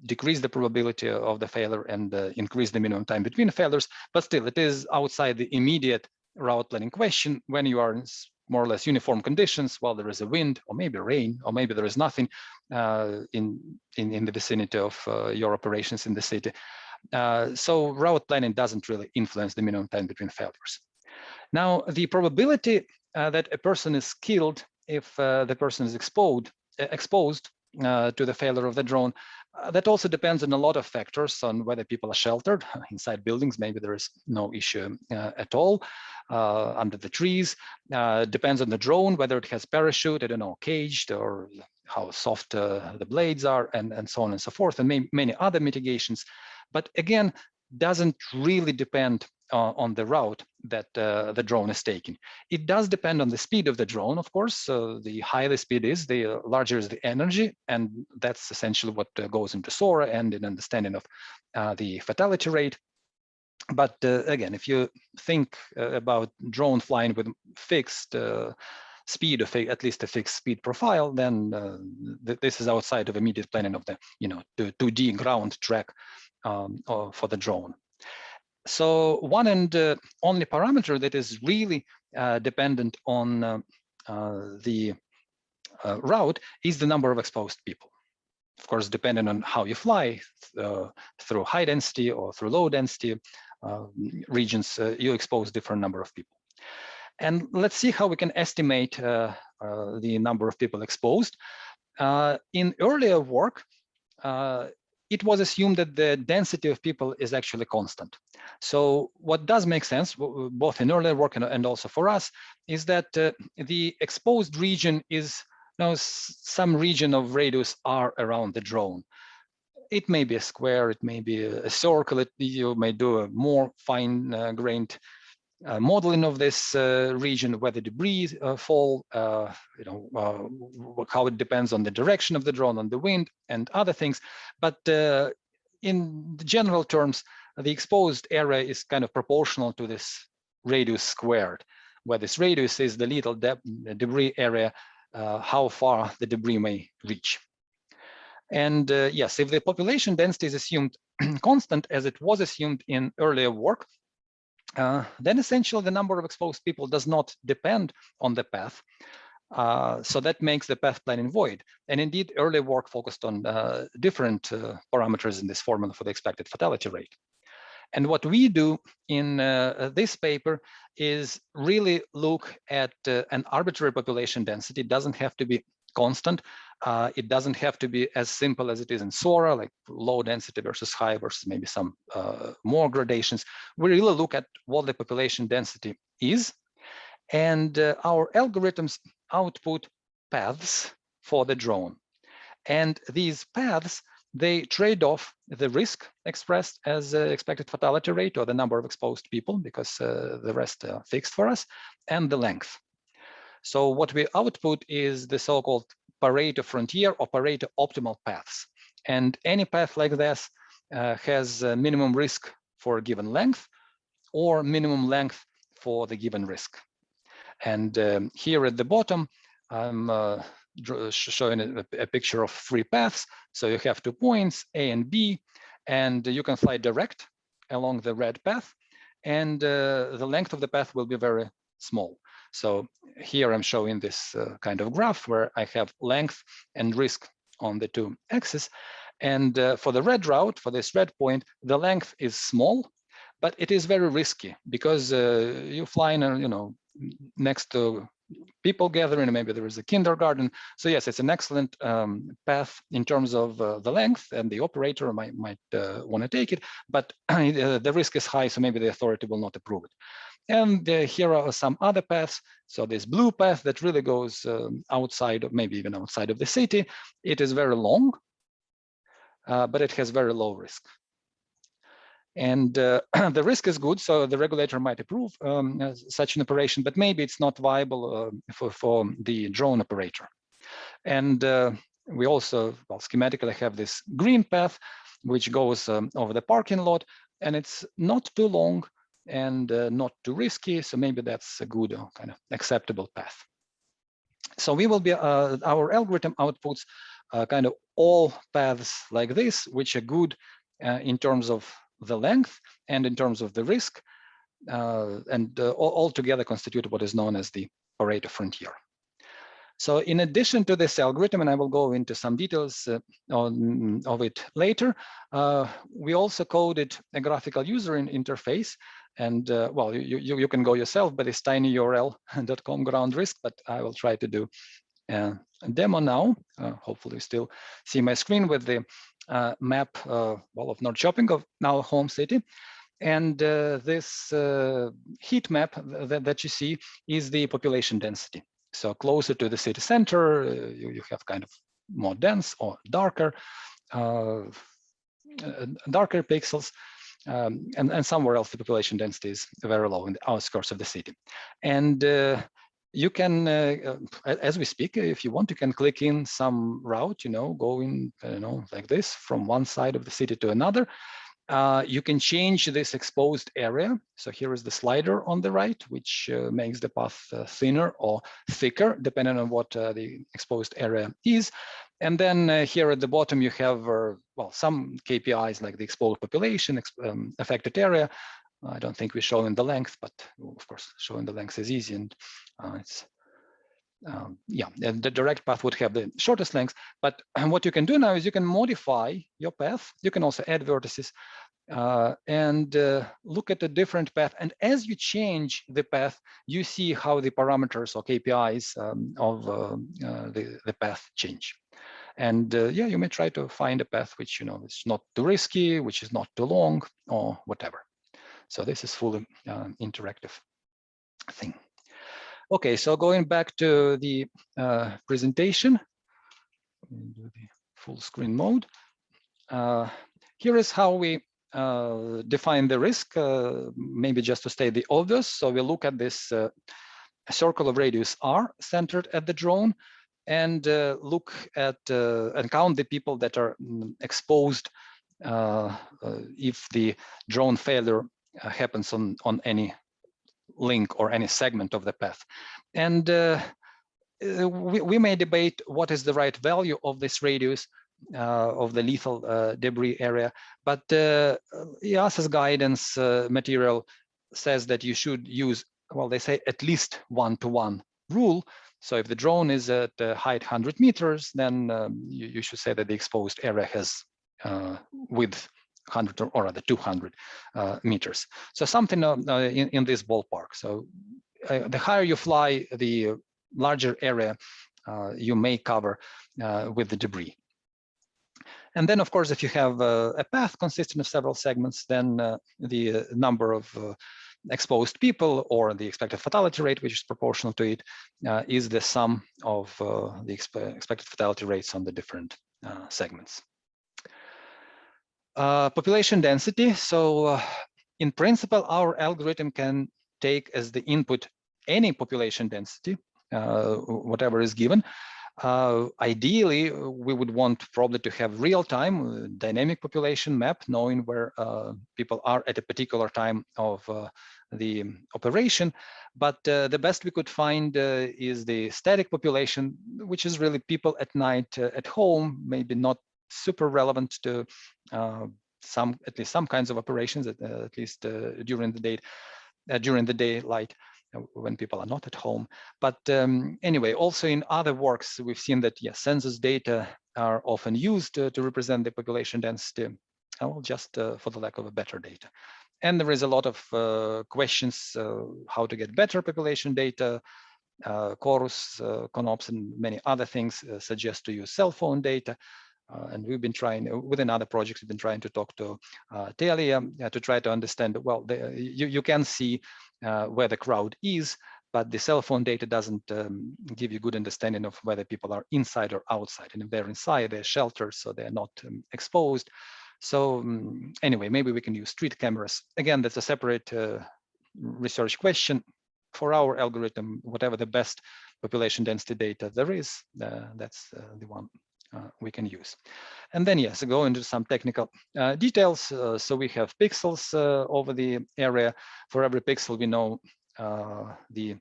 decrease the probability of the failure and increase the minimum time between failures, but still it is outside the immediate route planning question when you are in more or less uniform conditions, while there is a wind or maybe rain, or maybe there is nothing in the vicinity of your operations in the city. So route planning doesn't really influence the minimum time between failures. Now, the probability that a person is killed if the person is exposed to the failure of the drone, that also depends on a lot of factors, on whether people are sheltered inside buildings. Maybe there is no issue at all under the trees. Depends on the drone, whether it has parachute, I don't know, caged, or how soft the blades are, and so on and so forth, and many other mitigations. But again, doesn't really depend on the route that the drone is taking. It does depend on the speed of the drone, of course. So the higher the speed is, the larger is the energy, and that's essentially what goes into SORA and in understanding of the fatality rate. But again, if you think about drone flying with fixed speed, of at least a fixed speed profile, then this is outside of immediate planning of the the 2D ground track for the drone. So one and only parameter that is really dependent on the route is the number of exposed people. Of course, depending on how you fly, through high density or through low density regions, you expose different number of people. And let's see how we can estimate the number of people exposed. In earlier work, it was assumed that the density of people is actually constant. So what does make sense, both in earlier work and also for us, is that the exposed region is some region of radius R around the drone. It may be a square, it may be a circle, you may do a more fine-grained modeling of this region, where the debris fall, how it depends on the direction of the drone, on the wind, and other things. But in general terms, the exposed area is kind of proportional to this radius squared, where this radius is the little debris area, how far the debris may reach. And yes, if the population density is assumed constant as it was assumed in earlier work, then essentially the number of exposed people does not depend on the path. So that makes the path planning void. And indeed, earlier work focused on different parameters in this formula for the expected fatality rate. And what we do in this paper is really look at an arbitrary population density. It doesn't have to be constant. It doesn't have to be as simple as it is in SORA, like low density versus high versus maybe some more gradations. We really look at what the population density is. And our algorithms output paths for the drone. And these paths, they trade off the risk expressed as expected fatality rate, or the number of exposed people, because the rest are fixed for us, and the length. So what we output is the so-called Pareto frontier or Pareto optimal paths. And any path like this has a minimum risk for a given length or minimum length for the given risk. And here at the bottom, I'm showing a picture of 3 paths. So you have 2 points, A and B, and you can fly direct along the red path, and the length of the path will be very small. So here I'm showing this kind of graph where I have length and risk on the 2 axes. And for the red route, for this red point, the length is small, but it is very risky because you fly in, next to people gathering, maybe there is a kindergarten. So yes, it's an excellent path in terms of the length, and the operator might want to take it, but the risk is high, so maybe the authority will not approve it. And here are some other paths. So this blue path that really goes outside, maybe even outside of the city, it is very long, but it has very low risk. And the risk is good, so the regulator might approve such an operation, but maybe it's not viable for the drone operator. And we also, well, schematically have this green path, which goes over the parking lot, and it's not too long and not too risky, so maybe that's a good kind of acceptable path. So we will be, our algorithm outputs kind of all paths like this, which are good in terms of the length and in terms of the risk, and all together constitute what is known as the Pareto frontier. So in addition to this algorithm, and I will go into some details of it later, we also coded a graphical user interface. And well, you can go yourself, but it's tinyurl.com ground risk, but I will try to do a demo now. Hopefully you still see my screen with the map well, of Norrköping, of now home city. And this heat map that you see is the population density. So closer to the city center, you have kind of more dense or darker pixels. And somewhere else the population density is very low in the outskirts of the city. And you can, as we speak, if you want, you can click in some route, going, like this from one side of the city to another. You can change this exposed area. So here is the slider on the right, which makes the path thinner or thicker, depending on what the exposed area is. And then here at the bottom, you have, well, some KPIs like the exposed population, affected area. I don't think we're showing the length, but of course, showing the length is easy. And it's, yeah, and the direct path would have the shortest length. But what you can do now is you can modify your path. You can also add vertices and look at a different path. And as you change the path, you see how the parameters or KPIs of the path change. And yeah, you may try to find a path which is not too risky, which is not too long, or whatever. So this is fully interactive thing. Okay, so going back to the presentation, do the full screen mode. Here is how we define the risk, maybe just to state the obvious. So we look at this circle of radius R centered at the drone, and look at and count the people that are exposed if the drone failure happens on any link or any segment of the path. And we may debate what is the right value of this radius, of the lethal debris area. But EASA's guidance material says that you should use, well, they say at least 1-to-1 rule. So if the drone is at height 100 meters, then you should say that the exposed area has width 100 or rather 200 meters. So something in this ballpark. So the higher you fly, the larger area you may cover with the debris. And then, of course, if you have a path consisting of several segments, then the number of exposed people or the expected fatality rate, which is proportional to it, is the sum of the expected fatality rates on the different segments. Population density. So in principle, our algorithm can take as the input any population density, whatever is given. Ideally, we would want probably to have real-time dynamic population map, knowing where people are at a particular time of the operation. But the best we could find is the static population, which is really people at night at home, maybe not super relevant to at least some kinds of operations, at least during the daylight, when people are not at home. But anyway, also in other works, we've seen that, yes, census data are often used to represent the population density, well, just for the lack of a better data. And there is a lot of questions how to get better population data. Chorus, CONOPS, and many other things suggest to use cell phone data. And we've been trying, within other projects, we've been trying to talk to Telia to try to understand, well, you can see where the crowd is, but the cell phone data doesn't give you good understanding of whether people are inside or outside. And if they're inside, they're sheltered, so they're not exposed. So anyway, maybe we can use street cameras. Again, that's a separate research question. For our algorithm, whatever the best population density data there is, that's the one we can use. And then, yes, go into some technical details. So we have pixels over the area. For every pixel, we know the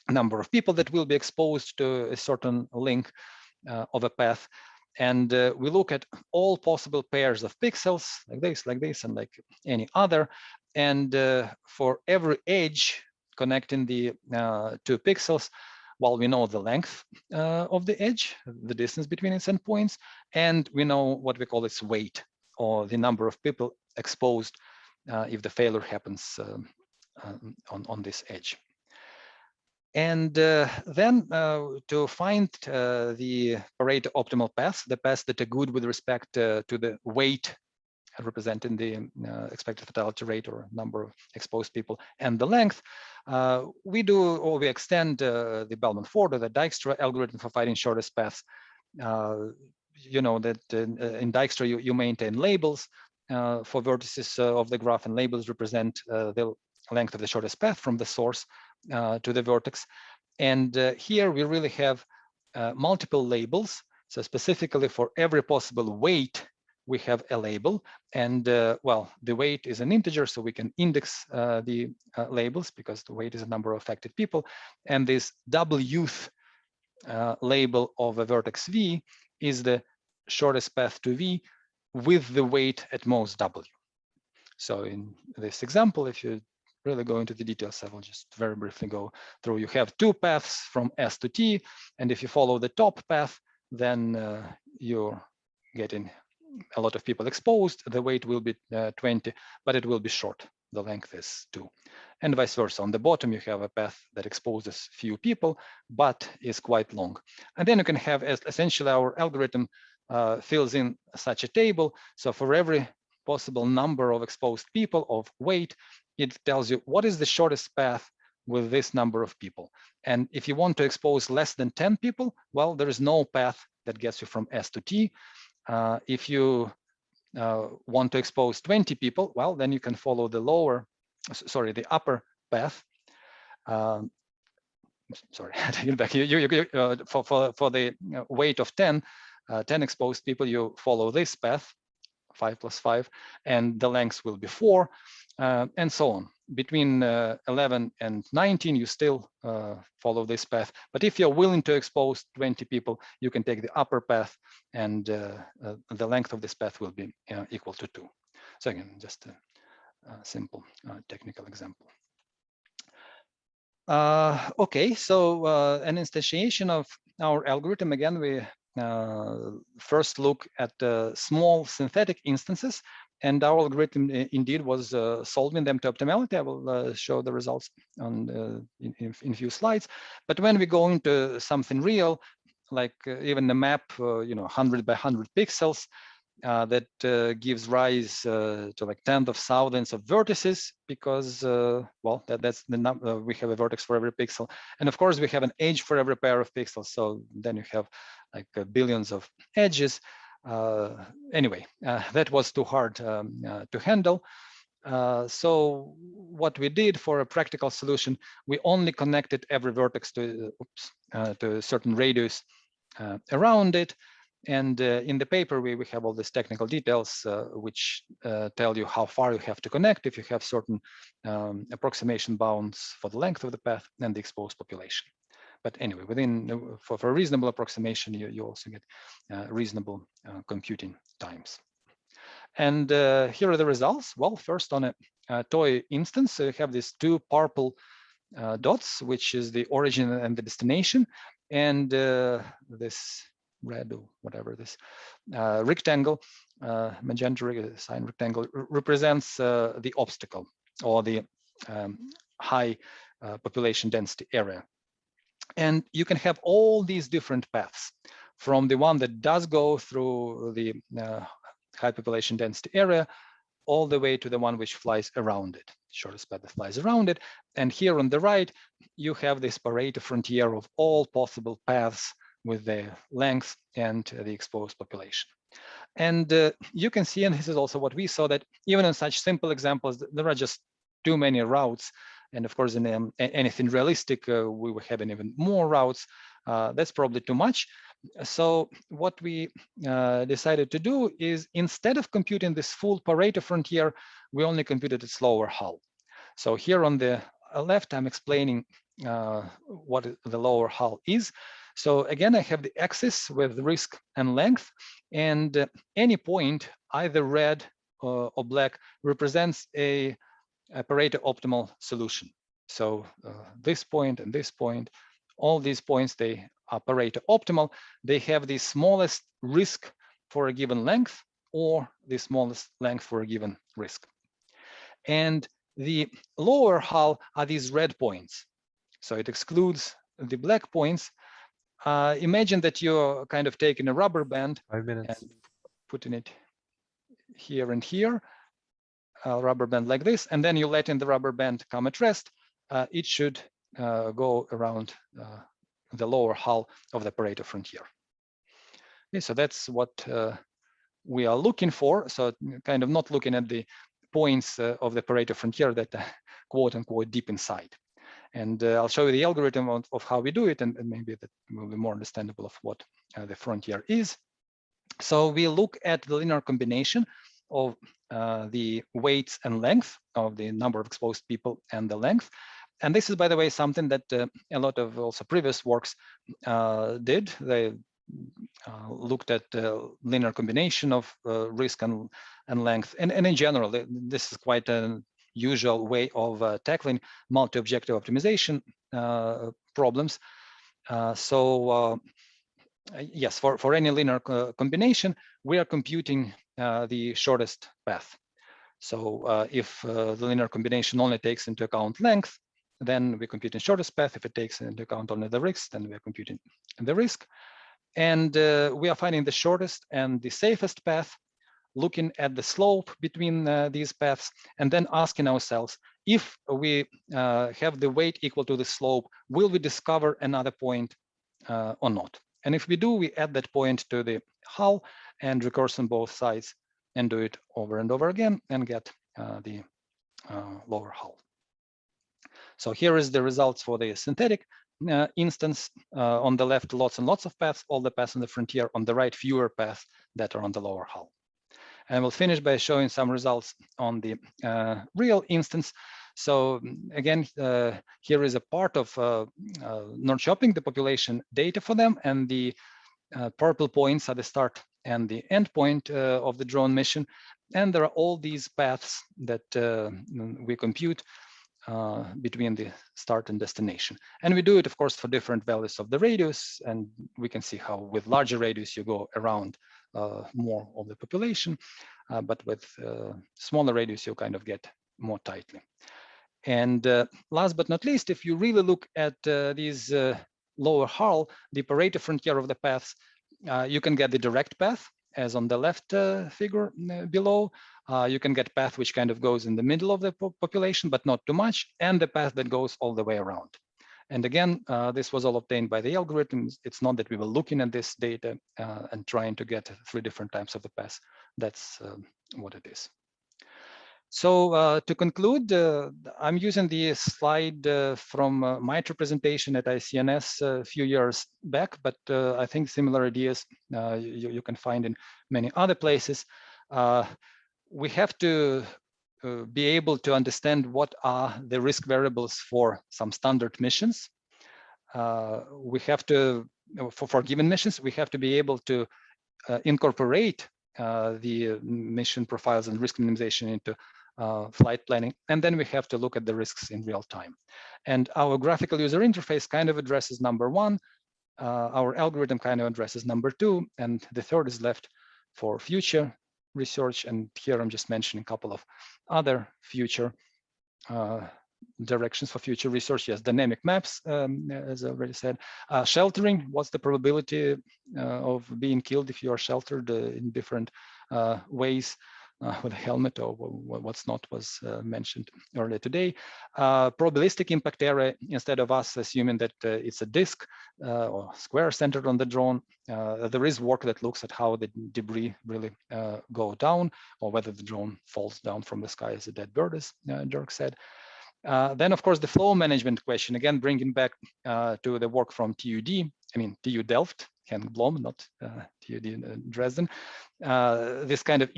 number of people that will be exposed to a certain link of a path. And we look at all possible pairs of pixels, like this, and like any other. And for every edge connecting the two pixels, well, we know the length of the edge, the distance between its endpoints, and we know what we call its weight, or the number of people exposed if the failure happens on this edge. And then to find the Pareto optimal paths, the paths that are good with respect to the weight representing the expected fatality rate or number of exposed people, and the length, we extend the Bellman-Ford or the Dijkstra algorithm for finding shortest paths. You know that in Dijkstra you maintain labels for vertices of the graph, and labels represent the length of the shortest path from the source to the vertex. And here we really have multiple labels. So specifically for every possible weight, we have a label, and well, the weight is an integer, so we can index the labels because the weight is a number of affected people. And this wth label of a vertex V is the shortest path to V with the weight at most W. So in this example, if you really go into the details, I will just very briefly go through. You have two paths from S to T, and if you follow the top path, then you're getting a lot of people exposed. The weight will be 20, but it will be short. The length is 2. And vice versa. On the bottom, you have a path that exposes few people, but is quite long. And then you can have, essentially, our algorithm fills in such a table. So for every possible number of exposed people of weight, it tells you what is the shortest path with this number of people. And if you want to expose less than 10 people, well, there is no path that gets you from S to T. If you want to expose 20 people, well, then you can follow the the upper path. Sorry, back. For the weight of 10 exposed people, you follow this path. 5 plus 5, and the length will be 4, and so on. Between 11 and 19, you still follow this path. But if you're willing to expose 20 people, you can take the upper path, and the length of this path will be equal to 2. So again, just a simple technical example. Okay, so an instantiation of our algorithm. Again, we first look at small synthetic instances, and our algorithm indeed was solving them to optimality. I will show the results on in a few slides. But when we go into something real, like even the map, 100 by 100 pixels, that gives rise to like tens of thousands of vertices, because well, that's the number. We have a vertex for every pixel, and of course we have an edge for every pair of pixels. So then you have like billions of edges. Anyway, that was too hard to handle. So what we did for a practical solution, we only connected every vertex to a certain radius around it. And in the paper, we have all these technical details which tell you how far you have to connect if you have certain approximation bounds for the length of the path and the exposed population. But anyway, within for a reasonable approximation, you also get reasonable computing times. And here are the results. Well, first on a toy instance, you have these two purple dots, which is the origin and the destination, and this red or whatever this rectangle, magenta sign rectangle, represents the obstacle or the high population density area. And you can have all these different paths, from the one that does go through the high population density area all the way to the one which flies around it, shortest path that flies around it. And here on the right, you have this Pareto frontier of all possible paths with the length and the exposed population. And you can see, and this is also what we saw, that even in such simple examples, there are just too many routes. And of course, in anything realistic, we were having even more routes. That's probably too much. So what we decided to do is, instead of computing this full Pareto frontier, we only computed its lower hull. So here on the left, I'm explaining what the lower hull is. So again, I have the axis with risk and length, and any point, either red or black, represents a Pareto optimal solution. So this point and this point, all these points, they are Pareto optimal. They have the smallest risk for a given length or the smallest length for a given risk. And the lower hull are these red points. So it excludes the black points. Imagine that you're kind of taking a rubber band 5 minutes and putting it here and here, a rubber band like this, and then you let in the rubber band come at rest. It should go around the lower hull of the Pareto frontier. Okay, so that's what we are looking for. So kind of not looking at the points of the Pareto frontier that quote unquote deep inside. And I'll show you the algorithm of how we do it, and maybe that will be more understandable of what the frontier is. So we look at the linear combination of the weights and length of the number of exposed people and the length. And this is, by the way, something that a lot of also previous works did. They looked at linear combination of risk and length. And in general, this is quite a usual way of tackling multi-objective optimization problems. Yes, for any linear combination, we are computing the shortest path. So if the linear combination only takes into account length, then we compute the shortest path. If it takes into account only the risk, then we are computing the risk. And we are finding the shortest and the safest path, looking at the slope between these paths, and then asking ourselves, if we have the weight equal to the slope, will we discover another point or not? And if we do, we add that point to the hull and recurse on both sides and do it over and over again and get the lower hull. So here is the results for the synthetic instance. On the left, lots and lots of paths, all the paths on the frontier. On the right, fewer paths that are on the lower hull. And we'll finish by showing some results on the real instance. So again, here is a part of Norrköping, the population data for them, and the purple points are the start and the end point of the drone mission. And there are all these paths that we compute between the start and destination. And we do it, of course, for different values of the radius. And we can see how with larger radius, you go around more of the population. But with smaller radius, you kind of get more tightly. And last but not least, if you really look at these lower hull, the Pareto frontier of the paths, you can get the direct path, as on the left figure below. You can get path which kind of goes in the middle of the population, but not too much, and the path that goes all the way around. And again, this was all obtained by the algorithms. It's not that we were looking at this data and trying to get 3 different types of the paths. That's what it is. So to conclude, I'm using the slide from my presentation at ICNS a few years back, but I think similar ideas you can find in many other places. We have to be able to understand what are the risk variables for some standard missions. We have to, for given missions, we have to be able to incorporate the mission profiles and risk minimization into flight planning, and then we have to look at the risks in real time. And our graphical user interface kind of addresses number 1, our algorithm kind of addresses number 2, and the third is left for future research. And here I'm just mentioning a couple of other future directions for future research. Yes, dynamic maps, as I already said. Sheltering, what's the probability of being killed if you are sheltered in different ways? With a helmet, or what's not, was mentioned earlier today. Probabilistic impact area, instead of us assuming that it's a disk or square centered on the drone, there is work that looks at how the debris really go down, or whether the drone falls down from the sky as a dead bird, as Dirk said. Then, of course, the flow management question, again, bringing back to the work from TU Delft, Ken Blom, not TUD Dresden. This kind of,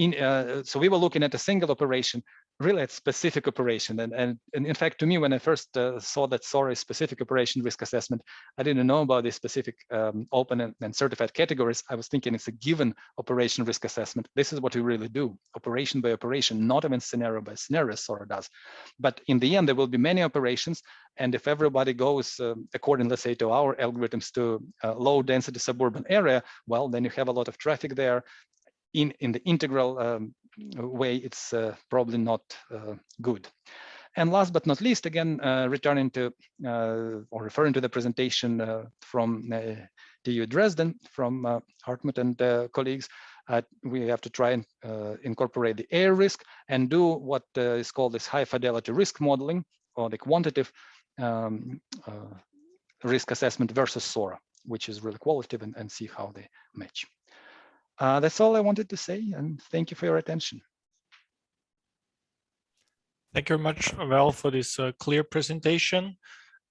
so we were looking at a single operation, really at specific operation. And in fact, to me, when I first saw that SORA is specific operation risk assessment, I didn't know about the specific open and certified categories. I was thinking it's a given operation risk assessment. This is what we really do, operation by operation, not even scenario by scenario, SORA does. But in the end, there will be many operations. And if everybody goes according, let's say, to our algorithms to low density suburban area, well, then you have a lot of traffic there. In the integral way, it's probably not good. And last but not least, again, returning to or referring to the presentation from TU Dresden, from Hartmut and colleagues, we have to try and incorporate the air risk and do what is called this high fidelity risk modeling, or the quantitative risk assessment versus SORA, which is really qualitative, and see how they match. That's all I wanted to say, and thank you for your attention. Thank you very much, Val, for this clear presentation.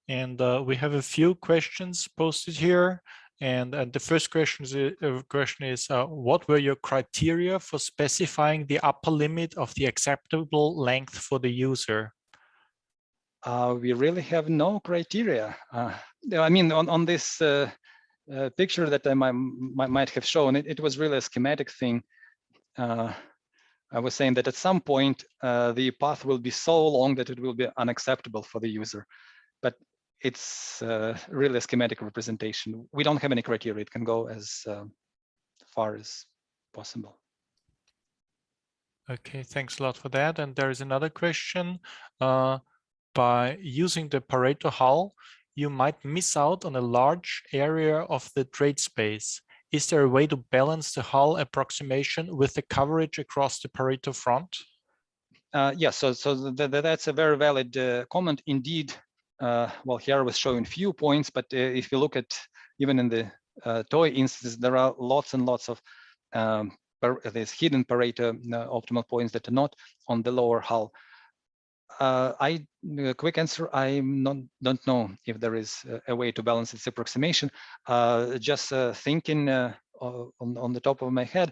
And we have a few questions posted here. And the first question is, what were your criteria for specifying the upper limit of the acceptable length for the user? We really have no criteria. I mean, on this picture that I might have shown, it was really a schematic thing. I was saying that at some point, the path will be so long that it will be unacceptable for the user. But it's really a schematic representation. We don't have any criteria. It can go as far as possible. Okay, thanks a lot for that. And there is another question. By using the Pareto hull, you might miss out on a large area of the trade space. Is there a way to balance the hull approximation with the coverage across the Pareto front? Yes, so that's a very valid comment indeed. Well, here I was showing few points, but if you look at even in the toy instances, there are lots and lots of these hidden Pareto optimal points that are not on the lower hull. Quick answer, I don't know if there is a way to balance its approximation. Just thinking on the top of my head,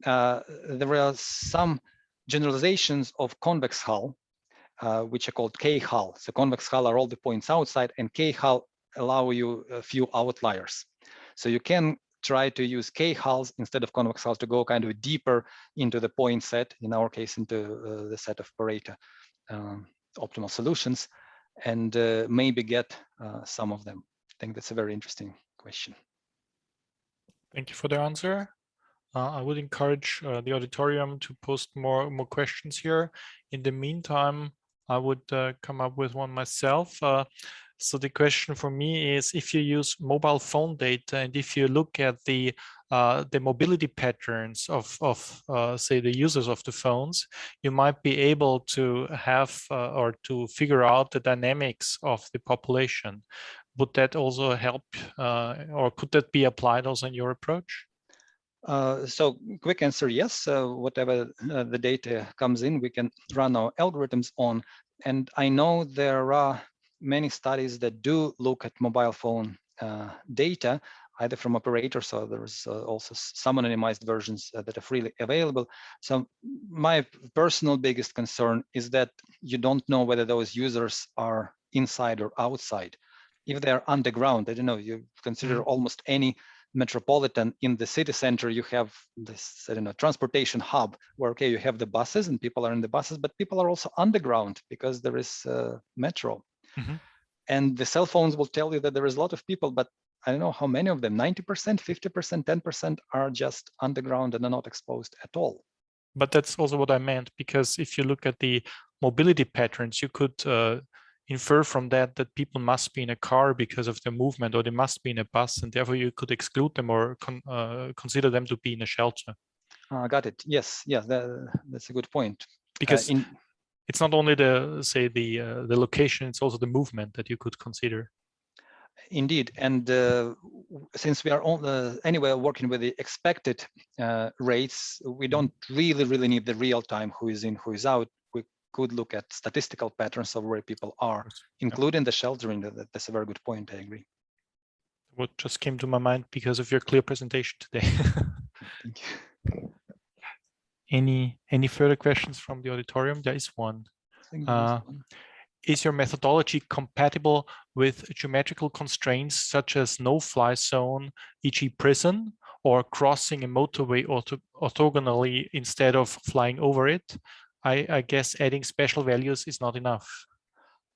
there are some generalizations of convex hull, which are called K-hull. So convex hull are all the points outside, and K-hull allow you a few outliers. So you can try to use K-hulls instead of convex hulls to go kind of deeper into the point set, in our case, into the set of Pareto optimal solutions, and maybe get some of them. I think that's a very interesting question. Thank you for the answer. I would encourage the auditorium to post more questions here. In the meantime, I would come up with one myself. So the question for me is, if you use mobile phone data and if you look at the mobility patterns of say the users of the phones, you might be able to have or to figure out the dynamics of the population. Would that also help, or could that be applied also in your approach? So quick answer, yes. Whatever the data comes in, we can run our algorithms on. And I know there are many studies that do look at mobile phone data, either from operators, or there's also some anonymized versions that are freely available. So my personal biggest concern is that you don't know whether those users are inside or outside. If they're underground, I don't know, you consider almost any metropolitan in the city center, you have this, I don't know, transportation hub where, okay, you have the buses and people are in the buses, but people are also underground because there is metro. And the cell phones will tell you that there is a lot of people, but I don't know how many of them, 90%, 50%, 10% are just underground and are not exposed at all. But that's also what I meant, because if you look at the mobility patterns, you could infer from that people must be in a car because of their movement, or they must be in a bus, and therefore you could exclude them or consider them to be in a shelter. Got it. Yes, yeah, that's a good point. Because it's not only the location; it's also the movement that you could consider. Indeed, and since we are anyway working with the expected rates, we don't really need the real time who is in, who is out. We could look at statistical patterns of where people are, including the sheltering. That's a very good point. I agree. What just came to my mind because of your clear presentation today. Thank you. Any further questions from the auditorium? There is one. Is your methodology compatible with geometrical constraints such as no-fly zone, e.g. prison, or crossing a motorway orthogonally instead of flying over it? I guess adding special values is not enough.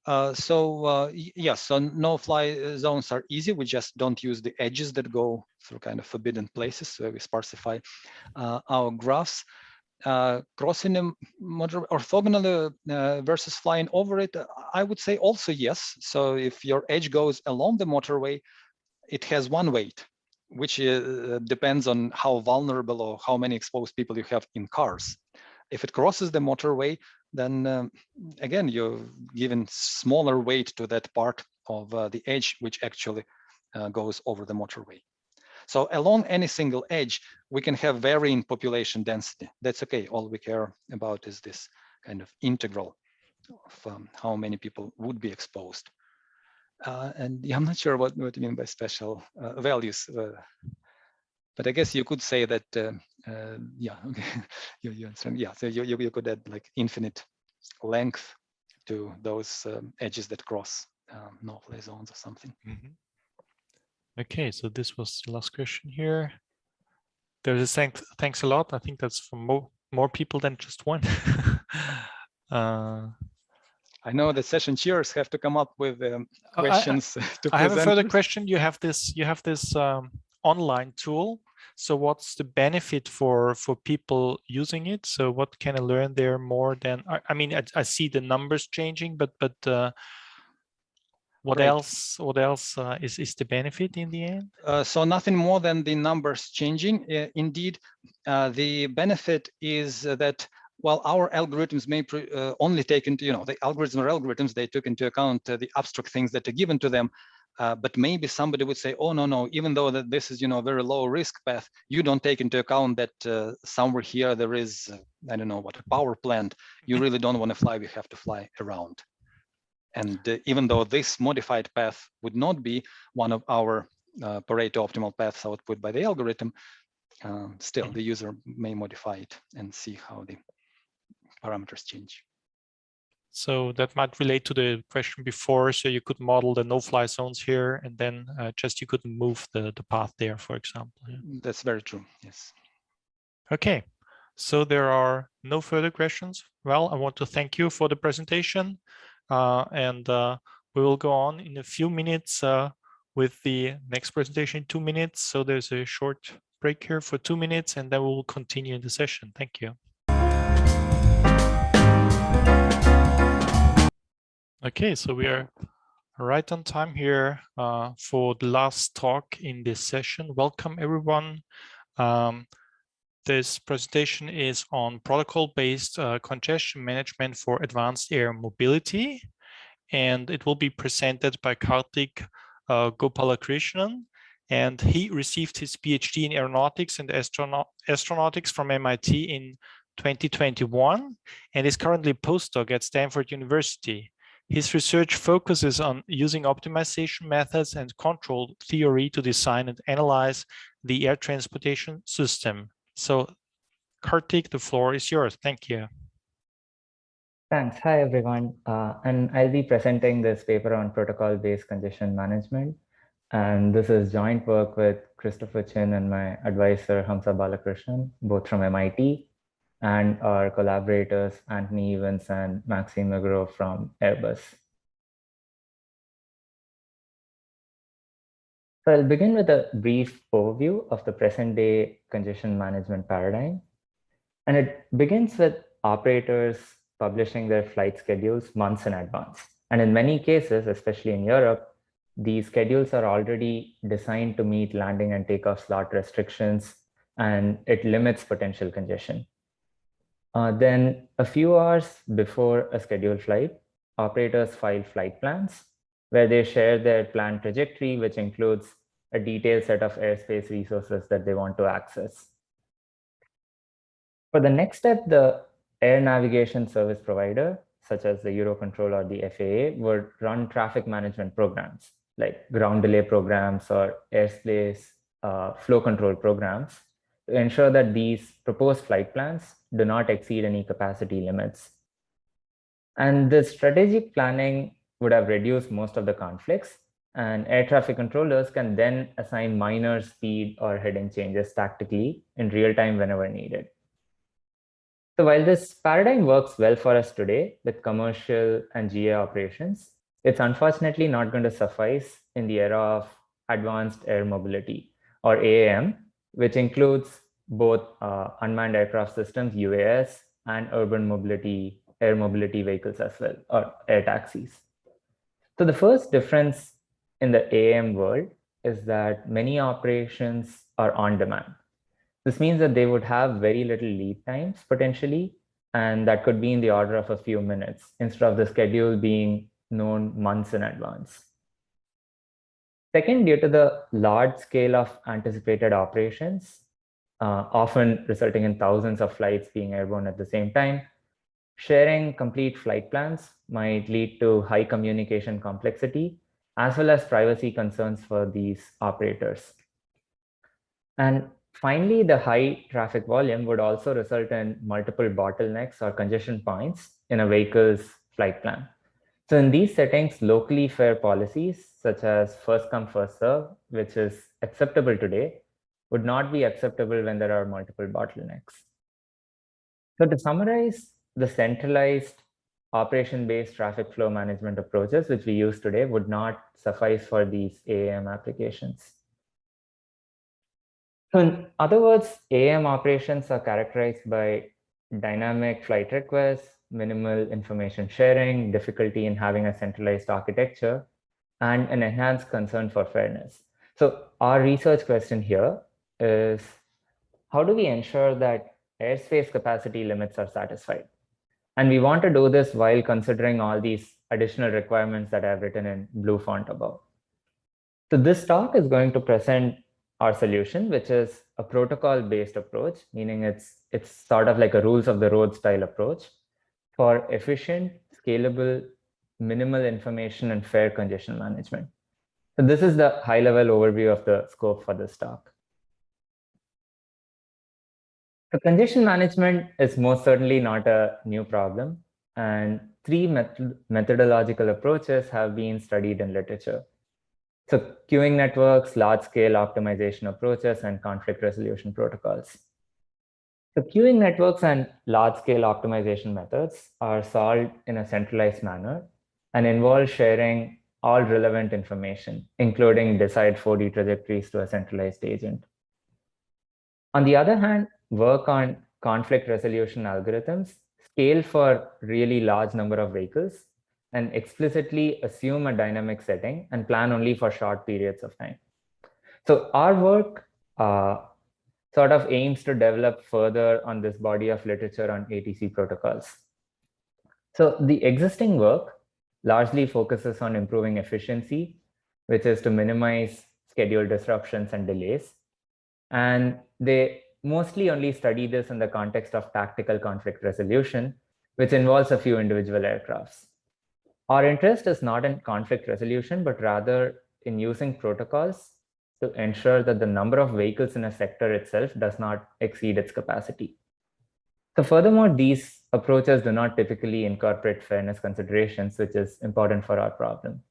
Yes, so no-fly zones are easy. We just don't use the edges that go through kind of forbidden places. So we sparsify our graphs. Crossing a motorway orthogonally versus flying over it, I would say also yes. So if your edge goes along the motorway, it has one weight, which depends on how vulnerable or how many exposed people you have in cars. If it crosses the motorway, then again, you're given smaller weight to that part of the edge, which actually goes over the motorway. So along any single edge, we can have varying population density. That's okay. All we care about is this kind of integral of how many people would be exposed. And yeah, I'm not sure what you mean by special values, but I guess you could say that, yeah, okay. Yeah, so you could add like infinite length to those edges that cross no-fly zones or something. Okay, so this was the last question here. There's a thanks a lot. I think that's for more people than just one. I know the session chairs have to come up with questions to present. I have a further question. You have this online tool. So what's the benefit for people using it? So what can I learn there more than, I mean, I see the numbers changing, but what else is the benefit in the end? So nothing more than the numbers changing. Indeed, the benefit is that while our algorithms may only take into, the algorithms are algorithms, they took into account the abstract things that are given to them. But maybe somebody would say, oh, no, even though that this is, a very low risk path, you don't take into account that somewhere here there is, I don't know what, a power plant. You really don't want to fly, we have to fly around. And even though this modified path would not be one of our Pareto optimal paths output by the algorithm, still the user may modify it and see how the parameters change. So that might relate to the question before. So you could model the no-fly zones here, and then just you could move the path there, for example. Yeah. That's very true, yes. Okay, so there are no further questions. Well, I want to thank you for the presentation, and we will go on in a few minutes with the next presentation in 2 minutes. So there's a short break here for 2 minutes, and then we will continue the session. Thank you. Okay, so we are right on time here for the last talk in this session. Welcome, everyone. This presentation is on protocol-based congestion management for advanced air mobility, and it will be presented by Kartik Gopalakrishnan, and he received his PhD in aeronautics and astronautics from MIT in 2021, and is currently a postdoc at Stanford University. His research focuses on using optimization methods and control theory to design and analyze the air transportation system. So, Kartik, the floor is yours. Thank you. Thanks. Hi, everyone. And I'll be presenting this paper on protocol-based congestion management. And this is joint work with Christopher Chin and my advisor, Hamsa Balakrishnan, both from MIT, and our collaborators, Anthony Evans and Maxime Megro from Airbus. So I'll begin with a brief overview of the present-day congestion management paradigm. And it begins with operators publishing their flight schedules months in advance. And in many cases, especially in Europe, these schedules are already designed to meet landing and takeoff slot restrictions, and it limits potential congestion. Then a few hours before a scheduled flight, operators file flight plans where they share their planned trajectory, which includes a detailed set of airspace resources that they want to access. For the next step, the air navigation service provider, such as the EUROCONTROL or the FAA, would run traffic management programs like ground delay programs or airspace flow control programs to ensure that these proposed flight plans do not exceed any capacity limits. And the strategic planning would have reduced most of the conflicts, and air traffic controllers can then assign minor speed or heading changes tactically in real time whenever needed. So while this paradigm works well for us today with commercial and GA operations, it's unfortunately not going to suffice in the era of advanced air mobility, or AAM, which includes both unmanned aircraft systems, UAS, and urban mobility, air mobility vehicles as well, or air taxis. So the first difference in the AAM world is that many operations are on demand. This means that they would have very little lead times potentially, and that could be in the order of a few minutes instead of the schedule being known months in advance. Second, due to the large scale of anticipated operations, often resulting in thousands of flights being airborne at the same time, sharing complete flight plans might lead to high communication complexity, as well as privacy concerns for these operators. And finally, the high traffic volume would also result in multiple bottlenecks or congestion points in a vehicle's flight plan. So in these settings, locally fair policies, such as first come, first serve, which is acceptable today, would not be acceptable when there are multiple bottlenecks. So to summarize, the centralized operation-based traffic flow management approaches, which we use today, would not suffice for these AAM applications. So in other words, AAM operations are characterized by dynamic flight requests, minimal information sharing, difficulty in having a centralized architecture, and an enhanced concern for fairness. So our research question here is, how do we ensure that airspace capacity limits are satisfied? And we want to do this while considering all these additional requirements that I've written in blue font above. So this talk is going to present our solution, which is a protocol-based approach, meaning it's sort of like a rules of the road style approach for efficient, scalable, minimal information and fair congestion management. So this is the high-level overview of the scope for this talk. So congestion management is most certainly not a new problem, and three methodological approaches have been studied in literature. So queuing networks, large-scale optimization approaches, and conflict resolution protocols. The queuing networks and large-scale optimization methods are solved in a centralized manner and involve sharing all relevant information, including desired 4D trajectories to a centralized agent. On the other hand, work on conflict resolution algorithms scale for really large number of vehicles and explicitly assume a dynamic setting and plan only for short periods of time. So our work sort of aims to develop further on this body of literature on ATC protocols. So the existing work largely focuses on improving efficiency, which is to minimize schedule disruptions and delays. And they mostly only study this in the context of tactical conflict resolution, which involves a few individual aircrafts. Our interest is not in conflict resolution, but rather in using protocols to ensure that the number of vehicles in a sector itself does not exceed its capacity. So furthermore, these approaches do not typically incorporate fairness considerations, which is important for our problem.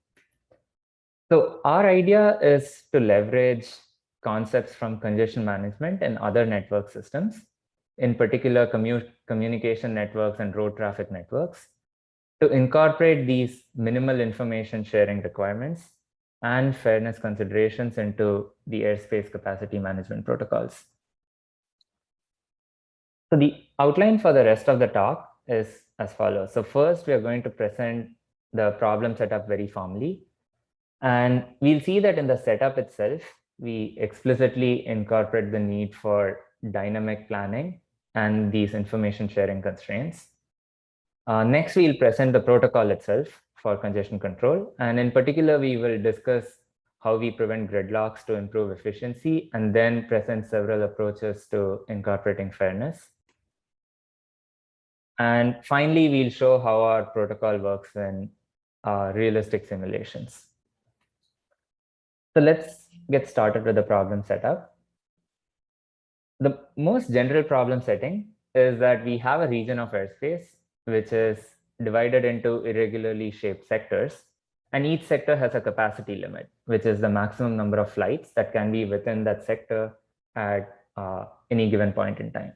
So our idea is to leverage concepts from congestion management and other network systems, in particular communication networks and road traffic networks, to incorporate these minimal information sharing requirements and fairness considerations into the airspace capacity management protocols. So the outline for the rest of the talk is as follows. So first, we are going to present the problem setup very formally. And we'll see that in the setup itself, we explicitly incorporate the need for dynamic planning and these information sharing constraints. Next, we'll present the protocol itself for congestion control. And in particular, we will discuss how we prevent gridlocks to improve efficiency, and then present several approaches to incorporating fairness. And finally, we'll show how our protocol works in realistic simulations. So let's get started with the problem setup. The most general problem setting is that we have a region of airspace, which is divided into irregularly shaped sectors. And each sector has a capacity limit, which is the maximum number of flights that can be within that sector at any given point in time.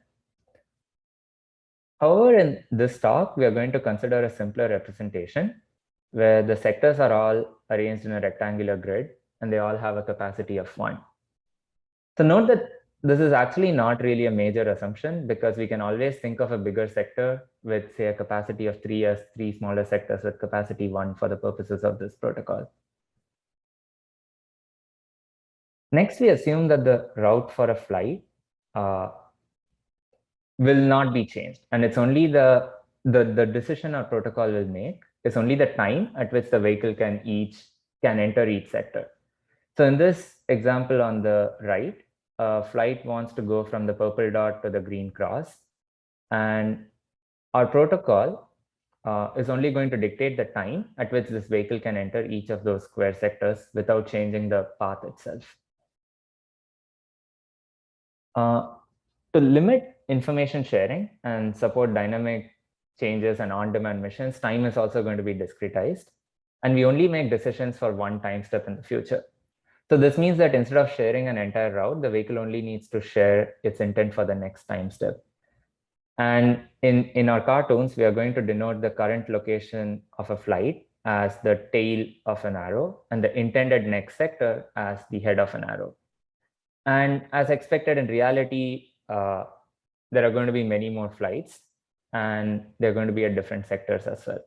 However, in this talk, we are going to consider a simpler representation where the sectors are all arranged in a rectangular grid and they all have a capacity of 1. So note that this is actually not really a major assumption, because we can always think of a bigger sector with, say, a capacity of 3 as 3 smaller sectors with capacity 1 for the purposes of this protocol. Next, we assume that the route for a flight will not be changed. And it's only the decision our protocol will make is only the time at which the vehicle can enter each sector. So in this example on the right, a flight wants to go from the purple dot to the green cross. And our protocol is only going to dictate the time at which this vehicle can enter each of those square sectors without changing the path itself. To limit information sharing and support dynamic changes and on-demand missions, time is also going to be discretized. And we only make decisions for one time step in the future. So this means that instead of sharing an entire route, the vehicle only needs to share its intent for the next time step. And in our cartoons, we are going to denote the current location of a flight as the tail of an arrow and the intended next sector as the head of an arrow. And as expected in reality, there are going to be many more flights, and they're going to be at different sectors as well.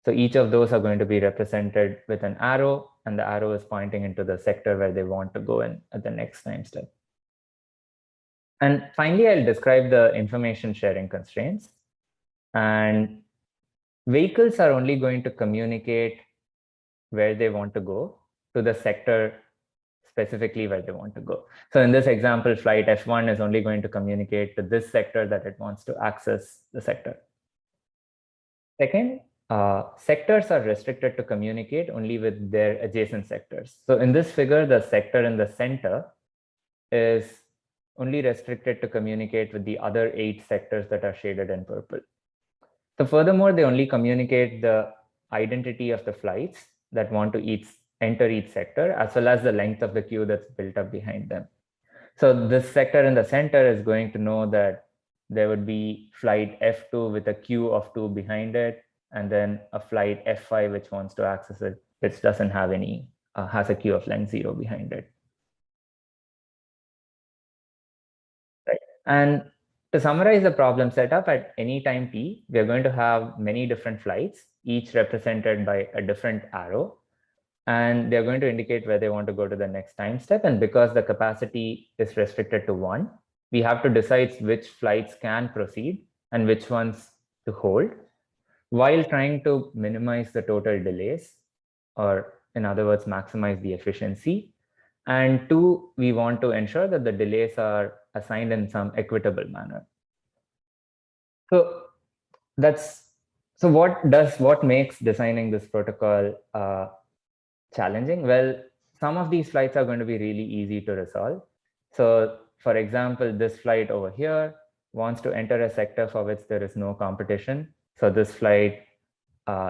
So each of those are going to be represented with an arrow, and the arrow is pointing into the sector where they want to go in at the next time step. And finally, I'll describe the information sharing constraints. And vehicles are only going to communicate where they want to go to the sector specifically where they want to go. So in this example, flight F1 is only going to communicate to this sector that it wants to access the sector. Second, sectors are restricted to communicate only with their adjacent sectors. So in this figure, the sector in the center is only restricted to communicate with the other 8 sectors that are shaded in purple. So furthermore, they only communicate the identity of the flights that want to enter each sector, as well as the length of the queue that's built up behind them. So this sector in the center is going to know that there would be flight F2 with a queue of 2 behind it, and then a flight F5 which wants to access it, which doesn't have any, has a queue of length 0 behind it. Right. And to summarize the problem setup, at any time t, we are going to have many different flights, each represented by a different arrow. And they're going to indicate where they want to go to the next time step. And because the capacity is restricted to 1, we have to decide which flights can proceed and which ones to hold, while trying to minimize the total delays, or in other words, maximize the efficiency. And 2, we want to ensure that the delays are assigned in some equitable manner. So what makes designing this protocol challenging? Well, some of these flights are going to be really easy to resolve. So for example, this flight over here wants to enter a sector for which there is no competition. So this flight,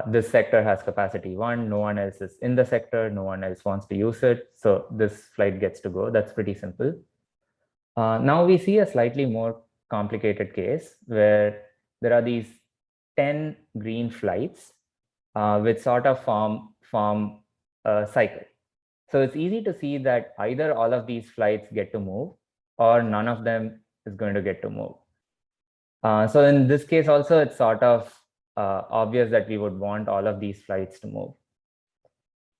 this sector has capacity 1, no one else is in the sector, no one else wants to use it. So this flight gets to go. That's pretty simple. Now we see a slightly more complicated case where there are these 10 green flights which sort of form a cycle. So it's easy to see that either all of these flights get to move or none of them is going to get to move. So in this case also, it's sort of obvious that we would want all of these flights to move.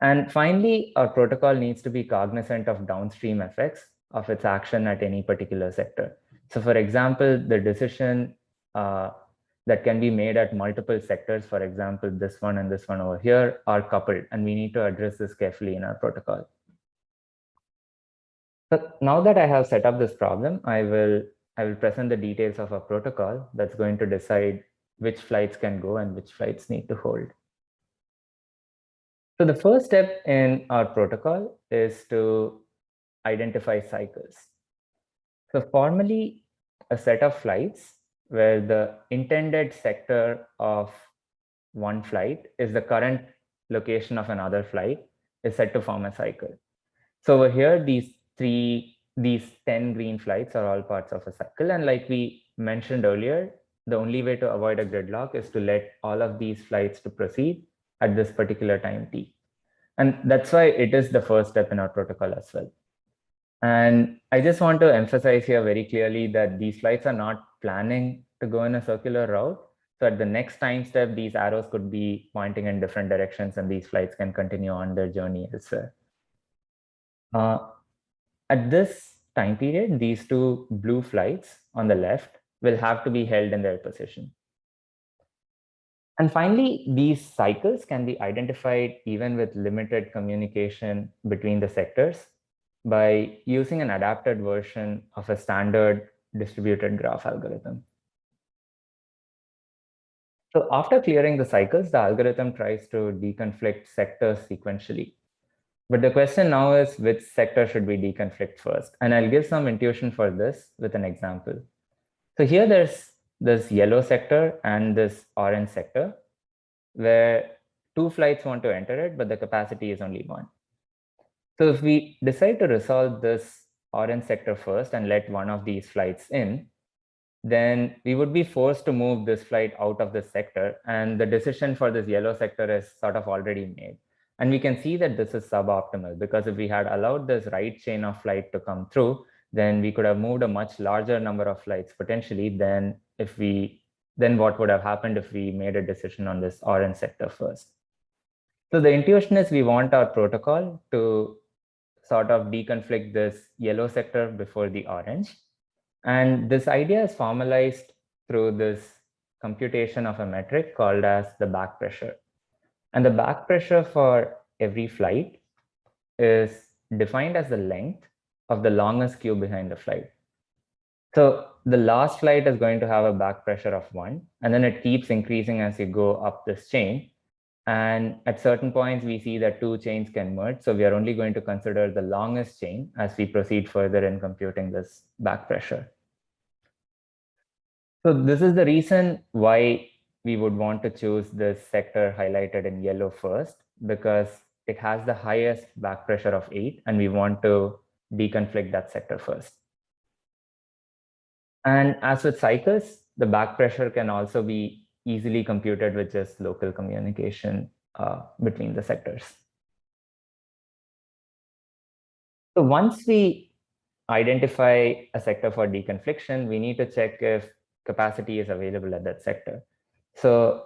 And finally, our protocol needs to be cognizant of downstream effects of its action at any particular sector. So for example, the decision that can be made at multiple sectors, for example, this one and this one over here, are coupled, and we need to address this carefully in our protocol. So now that I have set up this problem, I will present the details of a protocol that's going to decide which flights can go and which flights need to hold. So the first step in our protocol is to identify cycles. So formally, a set of flights where the intended sector of one flight is the current location of another flight is said to form a cycle. So over here, these 10 green flights are all parts of a cycle. And like we mentioned earlier, the only way to avoid a gridlock is to let all of these flights to proceed at this particular time t. And that's why it is the first step in our protocol as well. And I just want to emphasize here very clearly that these flights are not planning to go in a circular route. So at the next time step, these arrows could be pointing in different directions and these flights can continue on their journey elsewhere. At this time period, these 2 blue flights on the left will have to be held in their position. And finally, these cycles can be identified even with limited communication between the sectors by using an adapted version of a standard distributed graph algorithm. So after clearing the cycles, the algorithm tries to deconflict sectors sequentially. But the question now is, which sector should we deconflict first? And I'll give some intuition for this with an example. So here there's this yellow sector and this orange sector where 2 flights want to enter it, but the capacity is only 1. So if we decide to resolve this orange sector first and let one of these flights in, then we would be forced to move this flight out of this sector. And the decision for this yellow sector is sort of already made. And we can see that this is suboptimal, because if we had allowed this right chain of flight to come through, then we could have moved a much larger number of flights potentially than what would have happened if we made a decision on this orange sector first. So the intuition is we want our protocol to sort of deconflict this yellow sector before the orange. And this idea is formalized through this computation of a metric called as the back pressure. And the back pressure for every flight is defined as the length of the longest queue behind the flight. So the last flight is going to have a back pressure of 1, and then it keeps increasing as you go up this chain. And at certain points, we see that two chains can merge. So we are only going to consider the longest chain as we proceed further in computing this back pressure. So this is the reason why we would want to choose this sector highlighted in yellow first, because it has the highest back pressure of 8, and we want to deconflict that sector first. And as with cycles, the back pressure can also be easily computed with just local communication between the sectors. So once we identify a sector for deconfliction, we need to check if capacity is available at that sector. So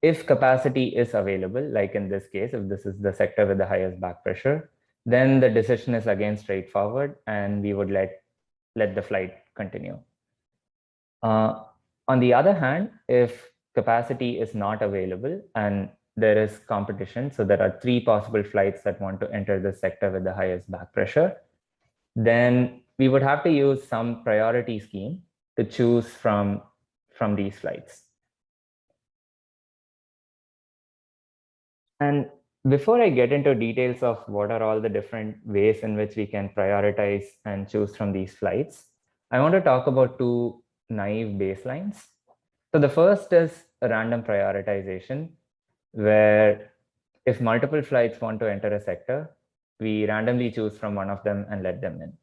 if capacity is available, like in this case, if this is the sector with the highest back pressure, then the decision is again straightforward, and we would let the flight continue. On the other hand, if capacity is not available and there is competition, so there are 3 possible flights that want to enter the sector with the highest back pressure, then we would have to use some priority scheme to choose from these flights. And before I get into details of what are all the different ways in which we can prioritize and choose from these flights, I want to talk about 2 naive baselines. So the first is a random prioritization, where if multiple flights want to enter a sector, we randomly choose from one of them and let them in.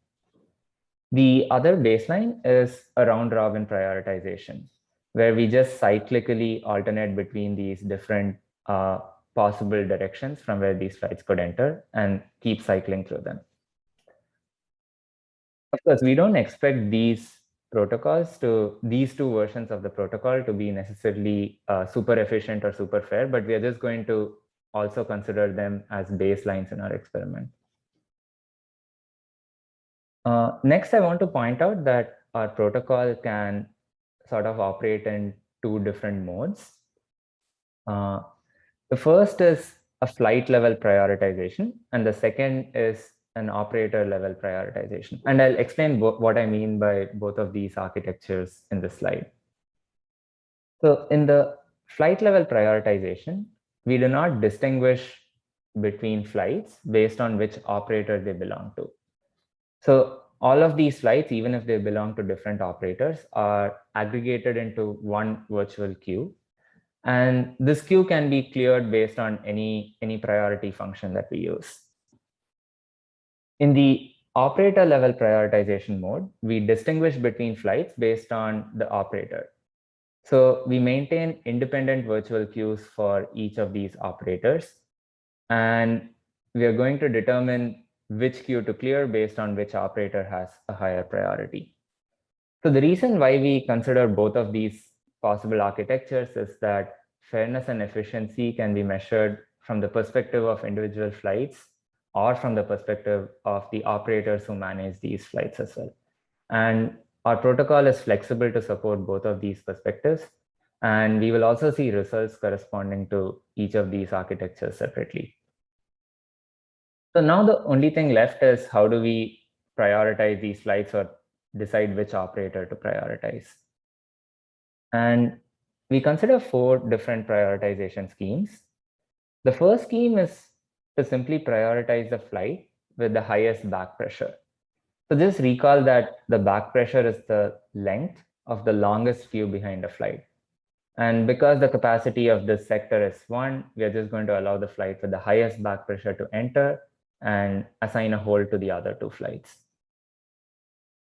The other baseline is a round-robin prioritization, where we just cyclically alternate between these different possible directions from where these flights could enter and keep cycling through them. Of course, we don't expect these protocols these 2 versions of the protocol to be necessarily super efficient or super fair, but we are just going to also consider them as baselines in our experiment. Next, I want to point out that our protocol can sort of operate in 2 different modes. The first is a flight level prioritization, and the second is an operator level prioritization. And I'll explain what I mean by both of these architectures in this slide. So in the flight level prioritization, we do not distinguish between flights based on which operator they belong to. So all of these flights, even if they belong to different operators, are aggregated into one virtual queue. And this queue can be cleared based on any priority function that we use. In the operator level prioritization mode, we distinguish between flights based on the operator. So we maintain independent virtual queues for each of these operators. And we are going to determine which queue to clear based on which operator has a higher priority. So the reason why we consider both of these possible architectures is that fairness and efficiency can be measured from the perspective of individual flights or from the perspective of the operators who manage these flights as well. And our protocol is flexible to support both of these perspectives. And we will also see results corresponding to each of these architectures separately. So now the only thing left is how do we prioritize these flights or decide which operator to prioritize. And we consider 4 different prioritization schemes. The first scheme is to simply prioritize the flight with the highest back pressure. So just recall that the back pressure is the length of the longest queue behind a flight. And because the capacity of this sector is 1, we are just going to allow the flight with the highest back pressure to enter and assign a hold to the other 2 flights.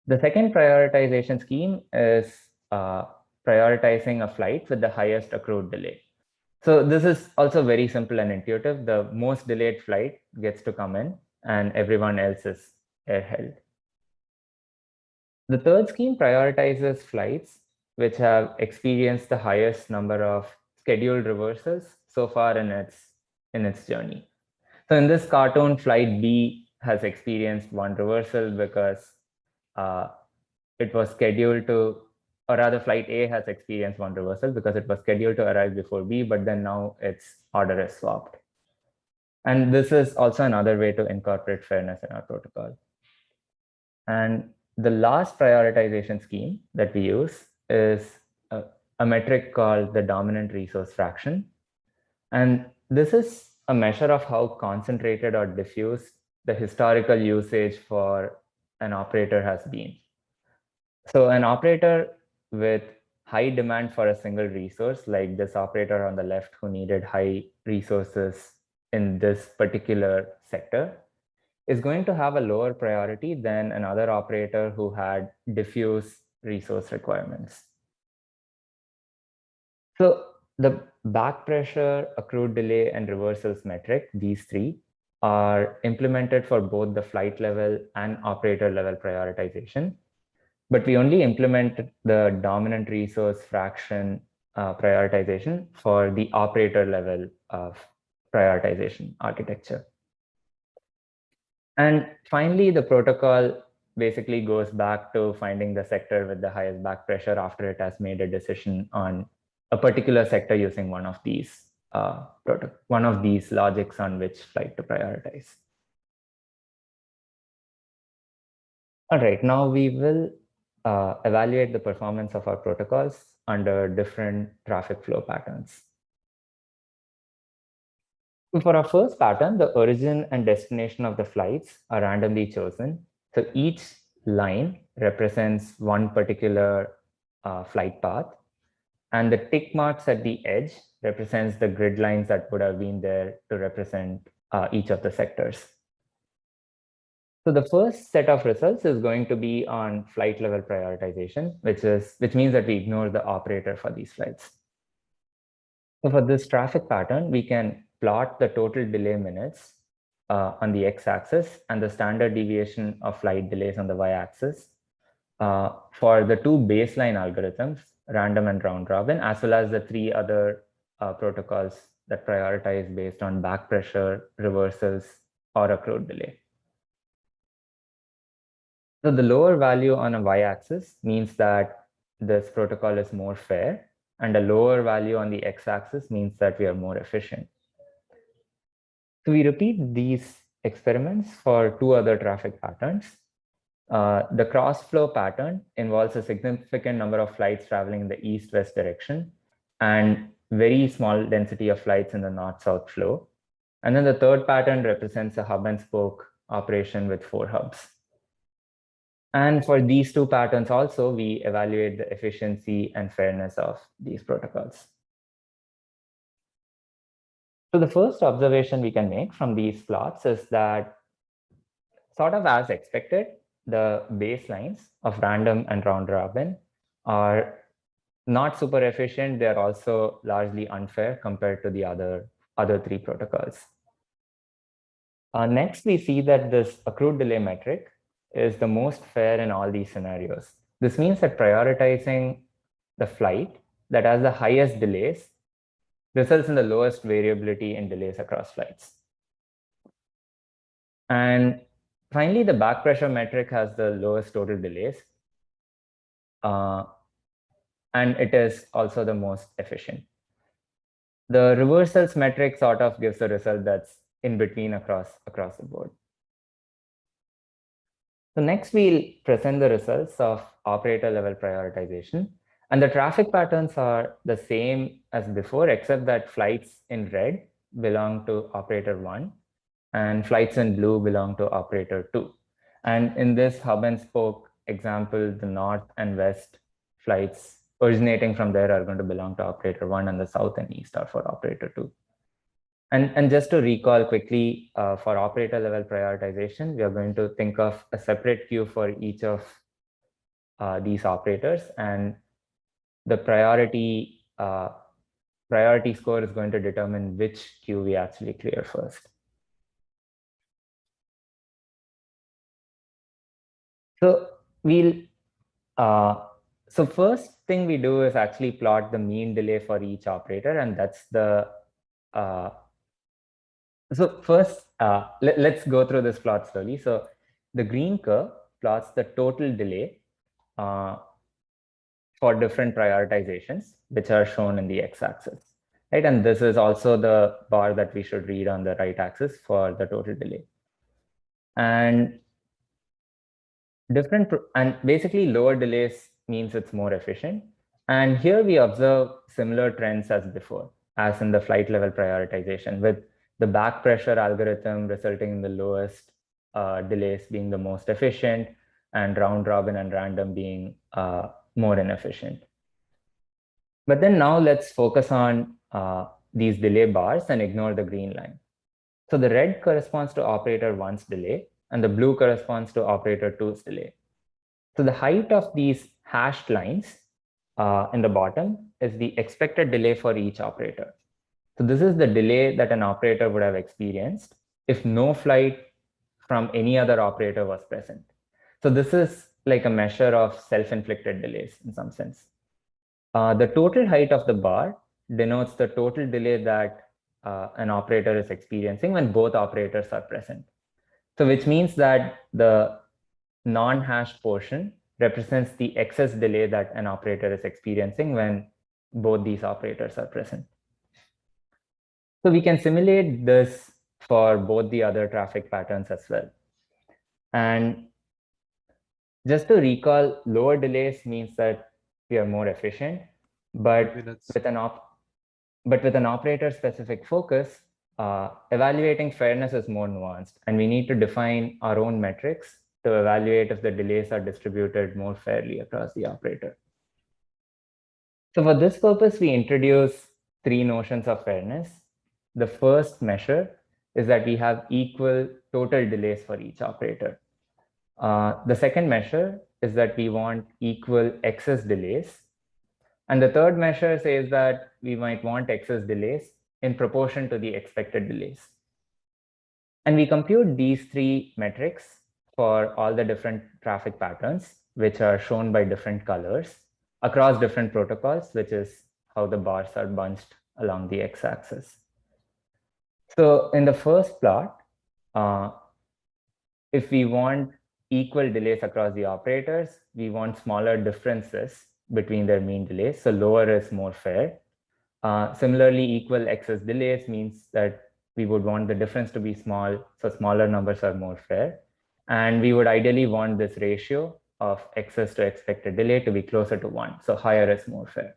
The second prioritization scheme is prioritizing a flight with the highest accrued delay. So this is also very simple and intuitive. The most delayed flight gets to come in and everyone else is air-held. The third scheme prioritizes flights which have experienced the highest number of scheduled reversals so far in its journey. So in this cartoon, flight B has experienced 1 reversal because it was scheduled to, or rather flight A has experienced 1 reversal because it was scheduled to arrive before B, but then now its order is swapped. And this is also another way to incorporate fairness in our protocol. And the last prioritization scheme that we use is a metric called the dominant resource fraction. And This is a measure of how concentrated or diffuse the historical usage for an operator has been. So an operator with high demand for a single resource, like this operator on the left who needed high resources in this particular sector, is going to have a lower priority than another operator who had diffuse resource requirements. So the back pressure, accrued delay, and reversals metric, these three, are implemented for both the flight level and operator level prioritization. But we only implemented the dominant resource fraction prioritization for the operator level of prioritization architecture. And finally, the protocol basically goes back to finding the sector with the highest back pressure after it has made a decision on a particular sector using one of these logics on which flight to prioritize. All right, now we will evaluate the performance of our protocols under different traffic flow patterns. For our first pattern, the origin and destination of the flights are randomly chosen. So each line represents one particular flight path, and the tick marks at the edge represents the grid lines that would have been there to represent each of the sectors. So the first set of results is going to be on flight level prioritization, which means that we ignore the operator for these flights. So for this traffic pattern, we can plot the total delay minutes on the x-axis and the standard deviation of flight delays on the y-axis for the two baseline algorithms, random and round robin, as well as the three other protocols that prioritize based on back pressure, reversals, or accrued delay. So the lower value on a y-axis means that this protocol is more fair, and a lower value on the x-axis means that we are more efficient. So we repeat these experiments for two other traffic patterns. The cross-flow pattern involves a significant number of flights traveling in the east-west direction and very small density of flights in the north-south flow. And then the third pattern represents a hub and spoke operation with 4 hubs. And for these two patterns also, we evaluate the efficiency and fairness of these protocols. So the first observation we can make from these plots is that, sort of as expected, the baselines of random and round robin are not super efficient. They're also largely unfair compared to the other three protocols. Next, we see that this accrued delay metric is the most fair in all these scenarios. This means that prioritizing the flight that has the highest delays results in the lowest variability in delays across flights. And finally, the back pressure metric has the lowest total delays. And it is also the most efficient. The reversals metric sort of gives a result that's in between across the board. So next, we'll present the results of operator level prioritization. And the traffic patterns are the same as before, except that flights in red belong to operator 1 and flights in blue belong to operator 2. And in this hub and spoke example, the north and west flights originating from there are going to belong to operator 1, and the south and east are for operator 2. And just to recall quickly, for operator level prioritization, we are going to think of a separate queue for each of these operators, and the priority score is going to determine which queue we actually clear first. So so first thing we do is actually plot the mean delay for each operator, and that's the so first let's go through this plot slowly. So the green curve plots the total delay for different prioritizations, which are shown in the x-axis, right? And this is also the bar that we should read on the right axis for the total delay. And basically lower delays means it's more efficient. And here we observe similar trends as before. as in the flight level prioritization, with the back pressure algorithm resulting in the lowest delays being the most efficient, and round robin and random being more inefficient. But then now let's focus on these delay bars and ignore the green line. So the red corresponds to operator 1's delay, and the blue corresponds to operator 2's delay. So the height of these hashed lines in the bottom is the expected delay for each operator. So this is the delay that an operator would have experienced if no flight from any other operator was present. So this is like a measure of self-inflicted delays in some sense. The total height of the bar denotes the total delay that an operator is experiencing when both operators are present. So which means that the non-hashed portion represents the excess delay that an operator is experiencing when both these operators are present. So we can simulate this for both the other traffic patterns as well. And just to recall, lower delays means that we are more efficient, but with an operator-specific focus, evaluating fairness is more nuanced, and we need to define our own metrics to evaluate if the delays are distributed more fairly across the operator. So for this purpose, we introduce three notions of fairness. The first measure is that we have equal total delays for each operator. The second measure is that we want equal excess delays. And the third measure says that we might want excess delays in proportion to the expected delays. And we compute these three metrics for all the different traffic patterns, which are shown by different colors across different protocols, which is how the bars are bunched along the x-axis. So in the first plot, if we want equal delays across the operators, we want smaller differences between their mean delays. So lower is more fair. Similarly, equal excess delays means that we would want the difference to be small, so smaller numbers are more fair. And we would ideally want this ratio of excess to expected delay to be closer to 1, so higher is more fair.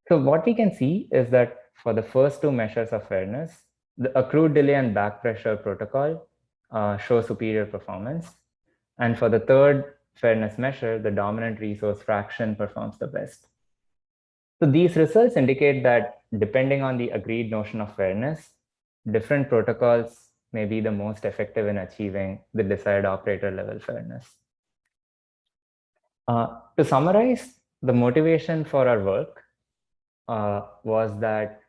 So what we can see is that for the first two measures of fairness, the accrued delay and back pressure protocol show superior performance. And for the third fairness measure, the dominant resource fraction performs the best. So these results indicate that depending on the agreed notion of fairness, different protocols may be the most effective in achieving the desired operator level fairness. To summarize, the motivation for our work was that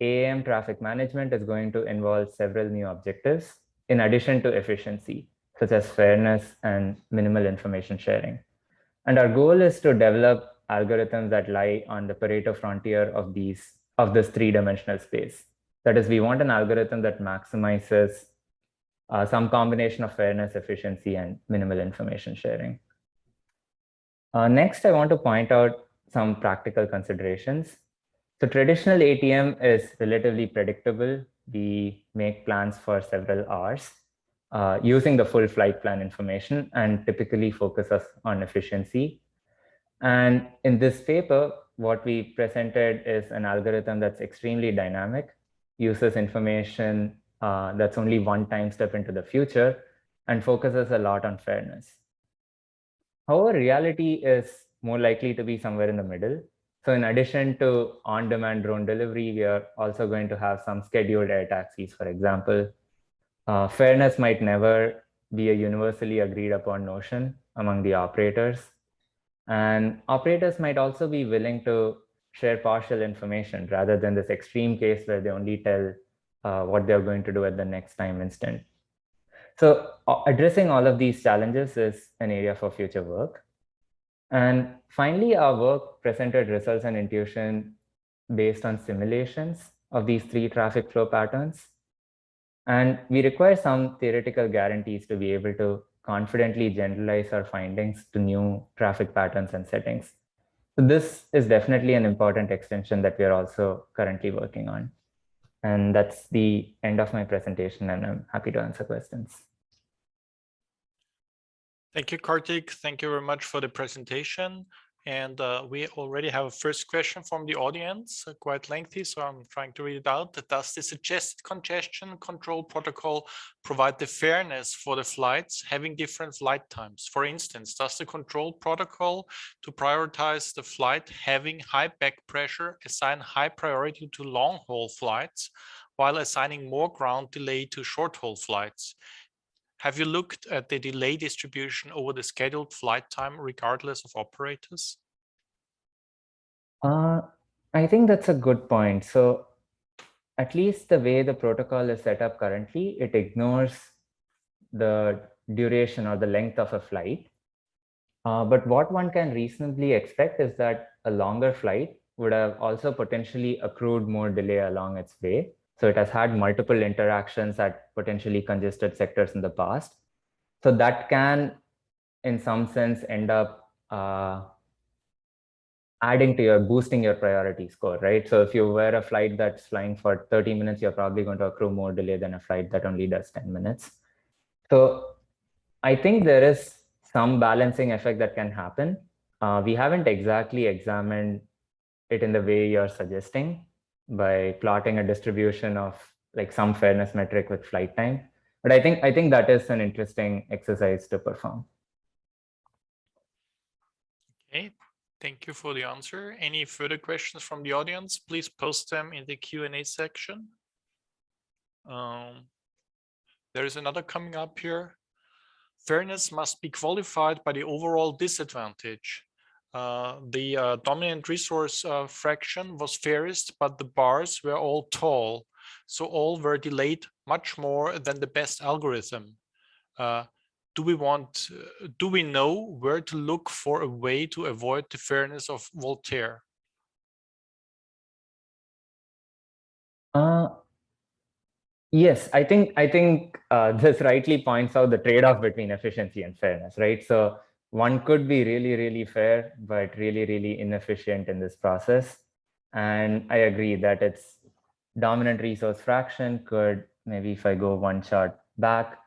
AAM traffic management is going to involve several new objectives in addition to efficiency, such as fairness and minimal information sharing. And our goal is to develop algorithms that lie on the Pareto frontier of this three-dimensional space. That is, we want an algorithm that maximizes some combination of fairness, efficiency, and minimal information sharing. Next, I want to point out some practical considerations. So traditional ATM is relatively predictable. We make plans for several hours using the full flight plan information and typically focuses on efficiency. And in this paper, what we presented is an algorithm that's extremely dynamic, uses information that's only one time step into the future, and focuses a lot on fairness. However, reality is more likely to be somewhere in the middle. So in addition to on-demand drone delivery, we are also going to have some scheduled air taxis, for example. Fairness might never be a universally agreed upon notion among the operators. And operators might also be willing to share partial information rather than this extreme case where they only tell what they're going to do at the next time instant. So addressing all of these challenges is an area for future work. And finally, our work presented results and intuition based on simulations of these three traffic flow patterns. And we require some theoretical guarantees to be able to confidently generalize our findings to new traffic patterns and settings. So this is definitely an important extension that we are also currently working on. And that's the end of my presentation, and I'm happy to answer questions. Thank you, Kartik. Thank you very much for the presentation. And we already have a first question from the audience, quite lengthy, so I'm trying to read it out. Does the suggested congestion control protocol provide the fairness for the flights having different flight times? For instance, does the control protocol to prioritize the flight having high back pressure assign high priority to long-haul flights while assigning more ground delay to short-haul flights? Have you looked at the delay distribution over the scheduled flight time regardless of operators? I think that's a good point. So at least the way the protocol is set up currently, it ignores the duration or the length of a flight. But what one can reasonably expect is that a longer flight would have also potentially accrued more delay along its way. So it has had multiple interactions at potentially congested sectors in the past. So that can, in some sense, end up boosting your priority score, right? So if you were a flight that's flying for 30 minutes, you're probably going to accrue more delay than a flight that only does 10 minutes. So I think there is some balancing effect that can happen. We haven't exactly examined it in the way you're suggesting by plotting a distribution of like some fairness metric with flight time. But I think that is an interesting exercise to perform. Okay, thank you for the answer. Any further questions from the audience? Please post them in the Q&A section. There is another coming up here. Fairness must be qualified by the overall disadvantage. The dominant resource fraction was fairest, but the bars were all tall. So all were delayed much more than the best algorithm. Do we know where to look for a way to avoid the fairness of Voltaire? Yes, I think this rightly points out the trade-off between efficiency and fairness, right? So one could be really, really fair, but really, really inefficient in this process. And I agree that its dominant resource fraction could, maybe if I go one chart back,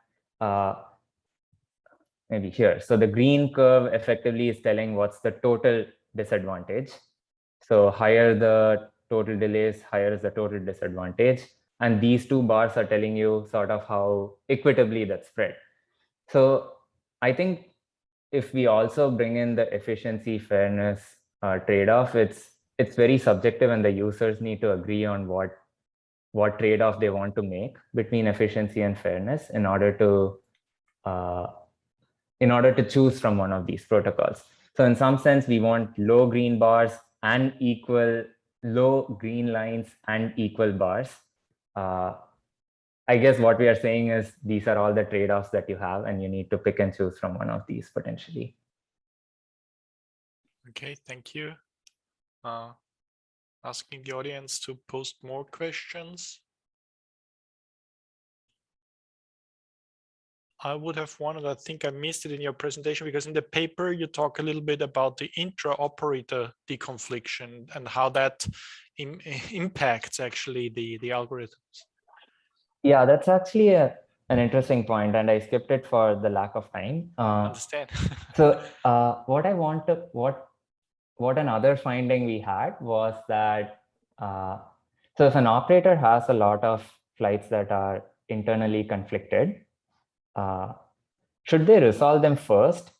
maybe here. So the green curve effectively is telling what's the total disadvantage. So higher the total delays, higher is the total disadvantage. And these two bars are telling you sort of how equitably that's spread. So I think if we also bring in the efficiency fairness trade-off, it's very subjective and the users need to agree on what trade-off they want to make between efficiency and fairness in order to choose from one of these protocols. So in some sense, we want low green bars and low green lines and equal bars. I guess what we are saying is these are all the trade-offs that you have and you need to pick and choose from one of these potentially. Okay, thank you. Asking the audience to post more questions. I would have one, and I think I missed it in your presentation, because in the paper you talk a little bit about the intra-operator deconfliction and how that impacts actually the algorithms. Yeah, that's actually an interesting point, and I skipped it for the lack of time. Understand. So what another finding we had was that so if an operator has a lot of flights that are internally conflicted, should they resolve them first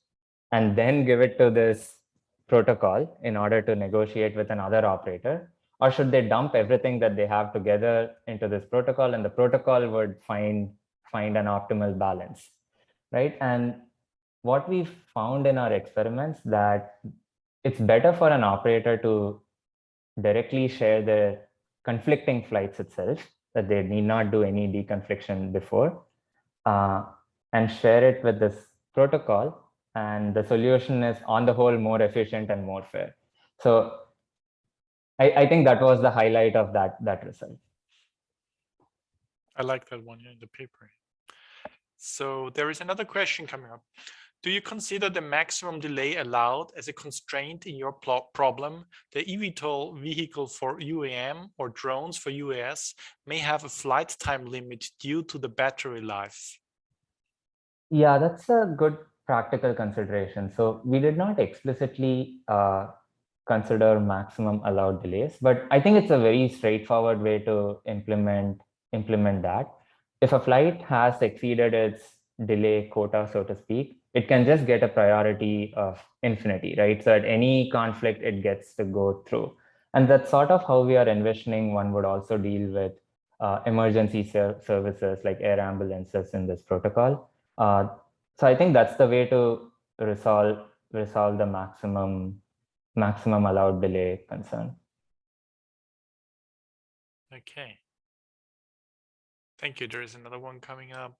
and then give it to this protocol in order to negotiate with another operator? Or should they dump everything that they have together into this protocol and the protocol would find an optimal balance, right? And what we found in our experiments that it's better for an operator to directly share the conflicting flights itself, that they need not do any deconfliction before, and share it with this protocol. And the solution is on the whole more efficient and more fair. So I think that was the highlight of that result. I like that one in the paper. So there is another question coming up. Do you consider the maximum delay allowed as a constraint in your problem? The eVTOL vehicle for UAM or drones for UAS may have a flight time limit due to the battery life. Yeah, that's a good practical considerations. So we did not explicitly consider maximum allowed delays, but I think it's a very straightforward way to implement that. If a flight has exceeded its delay quota, so to speak, it can just get a priority of infinity, right? So at any conflict, it gets to go through. And that's sort of how we are envisioning one would also deal with emergency services like air ambulances in this protocol. So I think that's the way to resolve the maximum allowed delay concern. Okay. Thank you. There is another one coming up.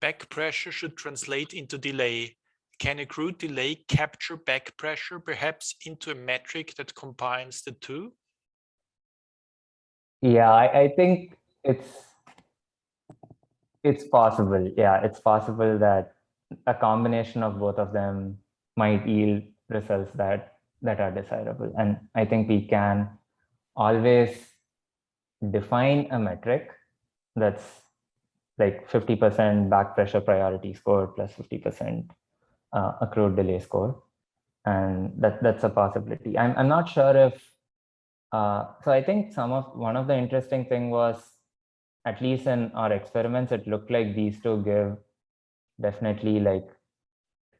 Back pressure should translate into delay. Can a crude delay capture back pressure, perhaps into a metric that combines the two? Yeah, I think it's possible. Yeah, it's possible that a combination of both of them might yield results that are desirable. And I think we can always define a metric that's like 50% back pressure priority score plus 50% accrued delay score. And that's a possibility. I'm not sure if, so I think one of the interesting thing was, at least in our experiments, it looked like these two give definitely like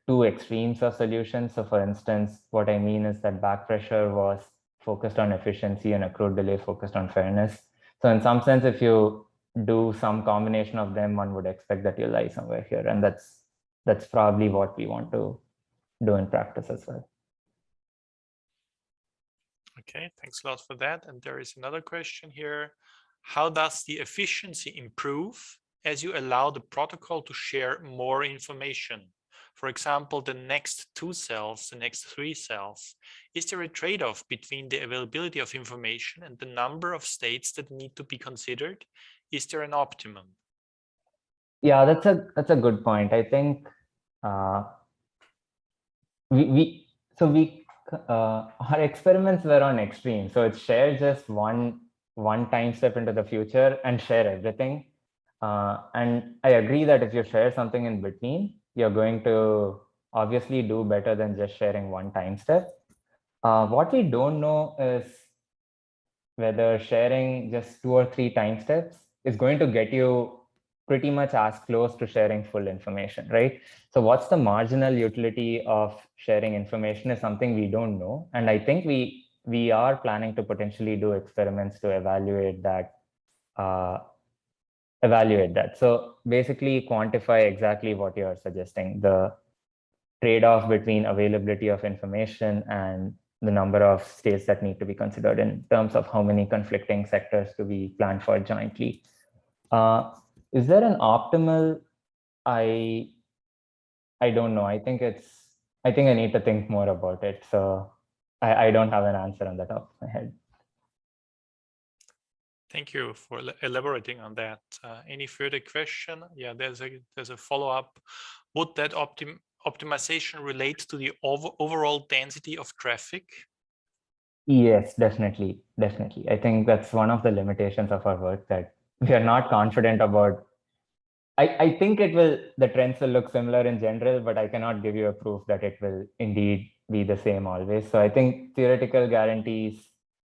two extremes of solutions. So for instance, what I mean is that back pressure was focused on efficiency and accrued delay focused on fairness. So in some sense, if you do some combination of them, one would expect that you lie somewhere here. And that's probably what we want to do in practice as well. Okay, thanks a lot for that. And there is another question here. How does the efficiency improve as you allow the protocol to share more information? For example, the next 2 cells, the next 3 cells. Is there a trade-off between the availability of information and the number of states that need to be considered? Is there an optimum? Yeah, that's a good point. I think our experiments were on extreme. So it's share just one time step into the future and share everything. And I agree that if you share something in between, you're going to obviously do better than just sharing one time step. What we don't know is whether sharing just 2 or 3 time steps is going to get you pretty much as close to sharing full information, right? So what's the marginal utility of sharing information is something we don't know. And I think we are planning to potentially do experiments to evaluate that. So basically quantify exactly what you're suggesting, the trade-off between availability of information and the number of states that need to be considered in terms of how many conflicting sectors to be planned for jointly. Is there an optimal? I don't know. I think I need to think more about it. So I don't have an answer on the top of my head. Thank you for elaborating on that. Any further question? Yeah, there's a follow-up. Would that optimization relate to the overall density of traffic? Yes, definitely. I think that's one of the limitations of our work, that we are not confident about. I think the trends will look similar in general, but I cannot give you a proof that it will indeed be the same always. So I think theoretical guarantees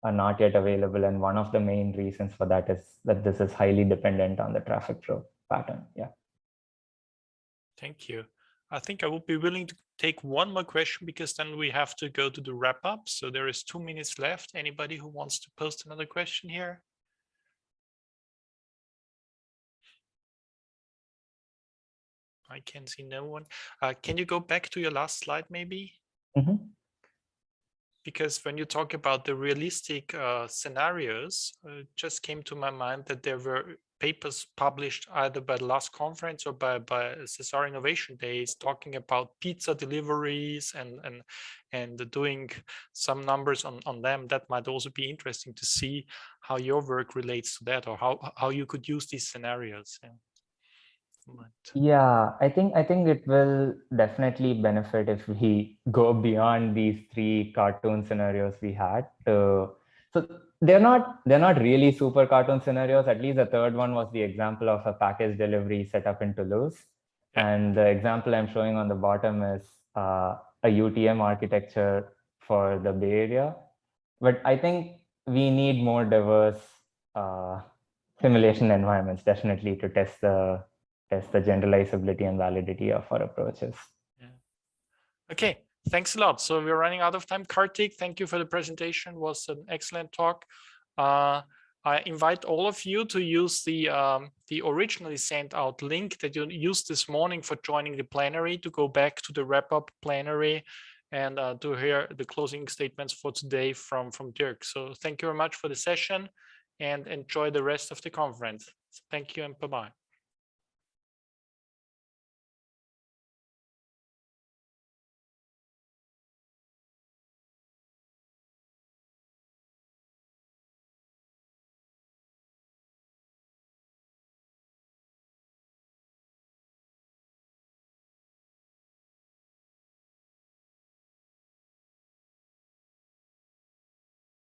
are not yet available. And one of the main reasons for that is that this is highly dependent on the traffic flow pattern. Yeah. Thank you. I think I would be willing to take one more question, because then we have to go to the wrap up. So there is 2 minutes left. Anybody who wants to post another question here? I can see no one. Can you go back to your last slide maybe? Mm-hmm. Because when you talk about the realistic scenarios, it just came to my mind that there were papers published either by the last conference or by CESAR Innovation Days talking about pizza deliveries and doing some numbers on them. That might also be interesting to see how your work relates to that, or how you could use these scenarios. Yeah. Yeah, I think it will definitely benefit if we go beyond these 3 cartoon scenarios we had. So they're not really super cartoon scenarios. At least the third one was the example of a package delivery set up in Toulouse. Yeah. And the example I'm showing on the bottom is a UTM architecture for the Bay Area. But I think we need more diverse simulation environments, definitely, to test the generalizability and validity of our approaches. Yeah. Okay, thanks a lot. So we're running out of time. Kartik, thank you for the presentation. It was an excellent talk. I invite all of you to use the originally sent out link that you used this morning for joining the plenary, to go back to the wrap-up plenary and to hear the closing statements for today from Dirk. So thank you very much for the session and enjoy the rest of the conference. Thank you and bye-bye.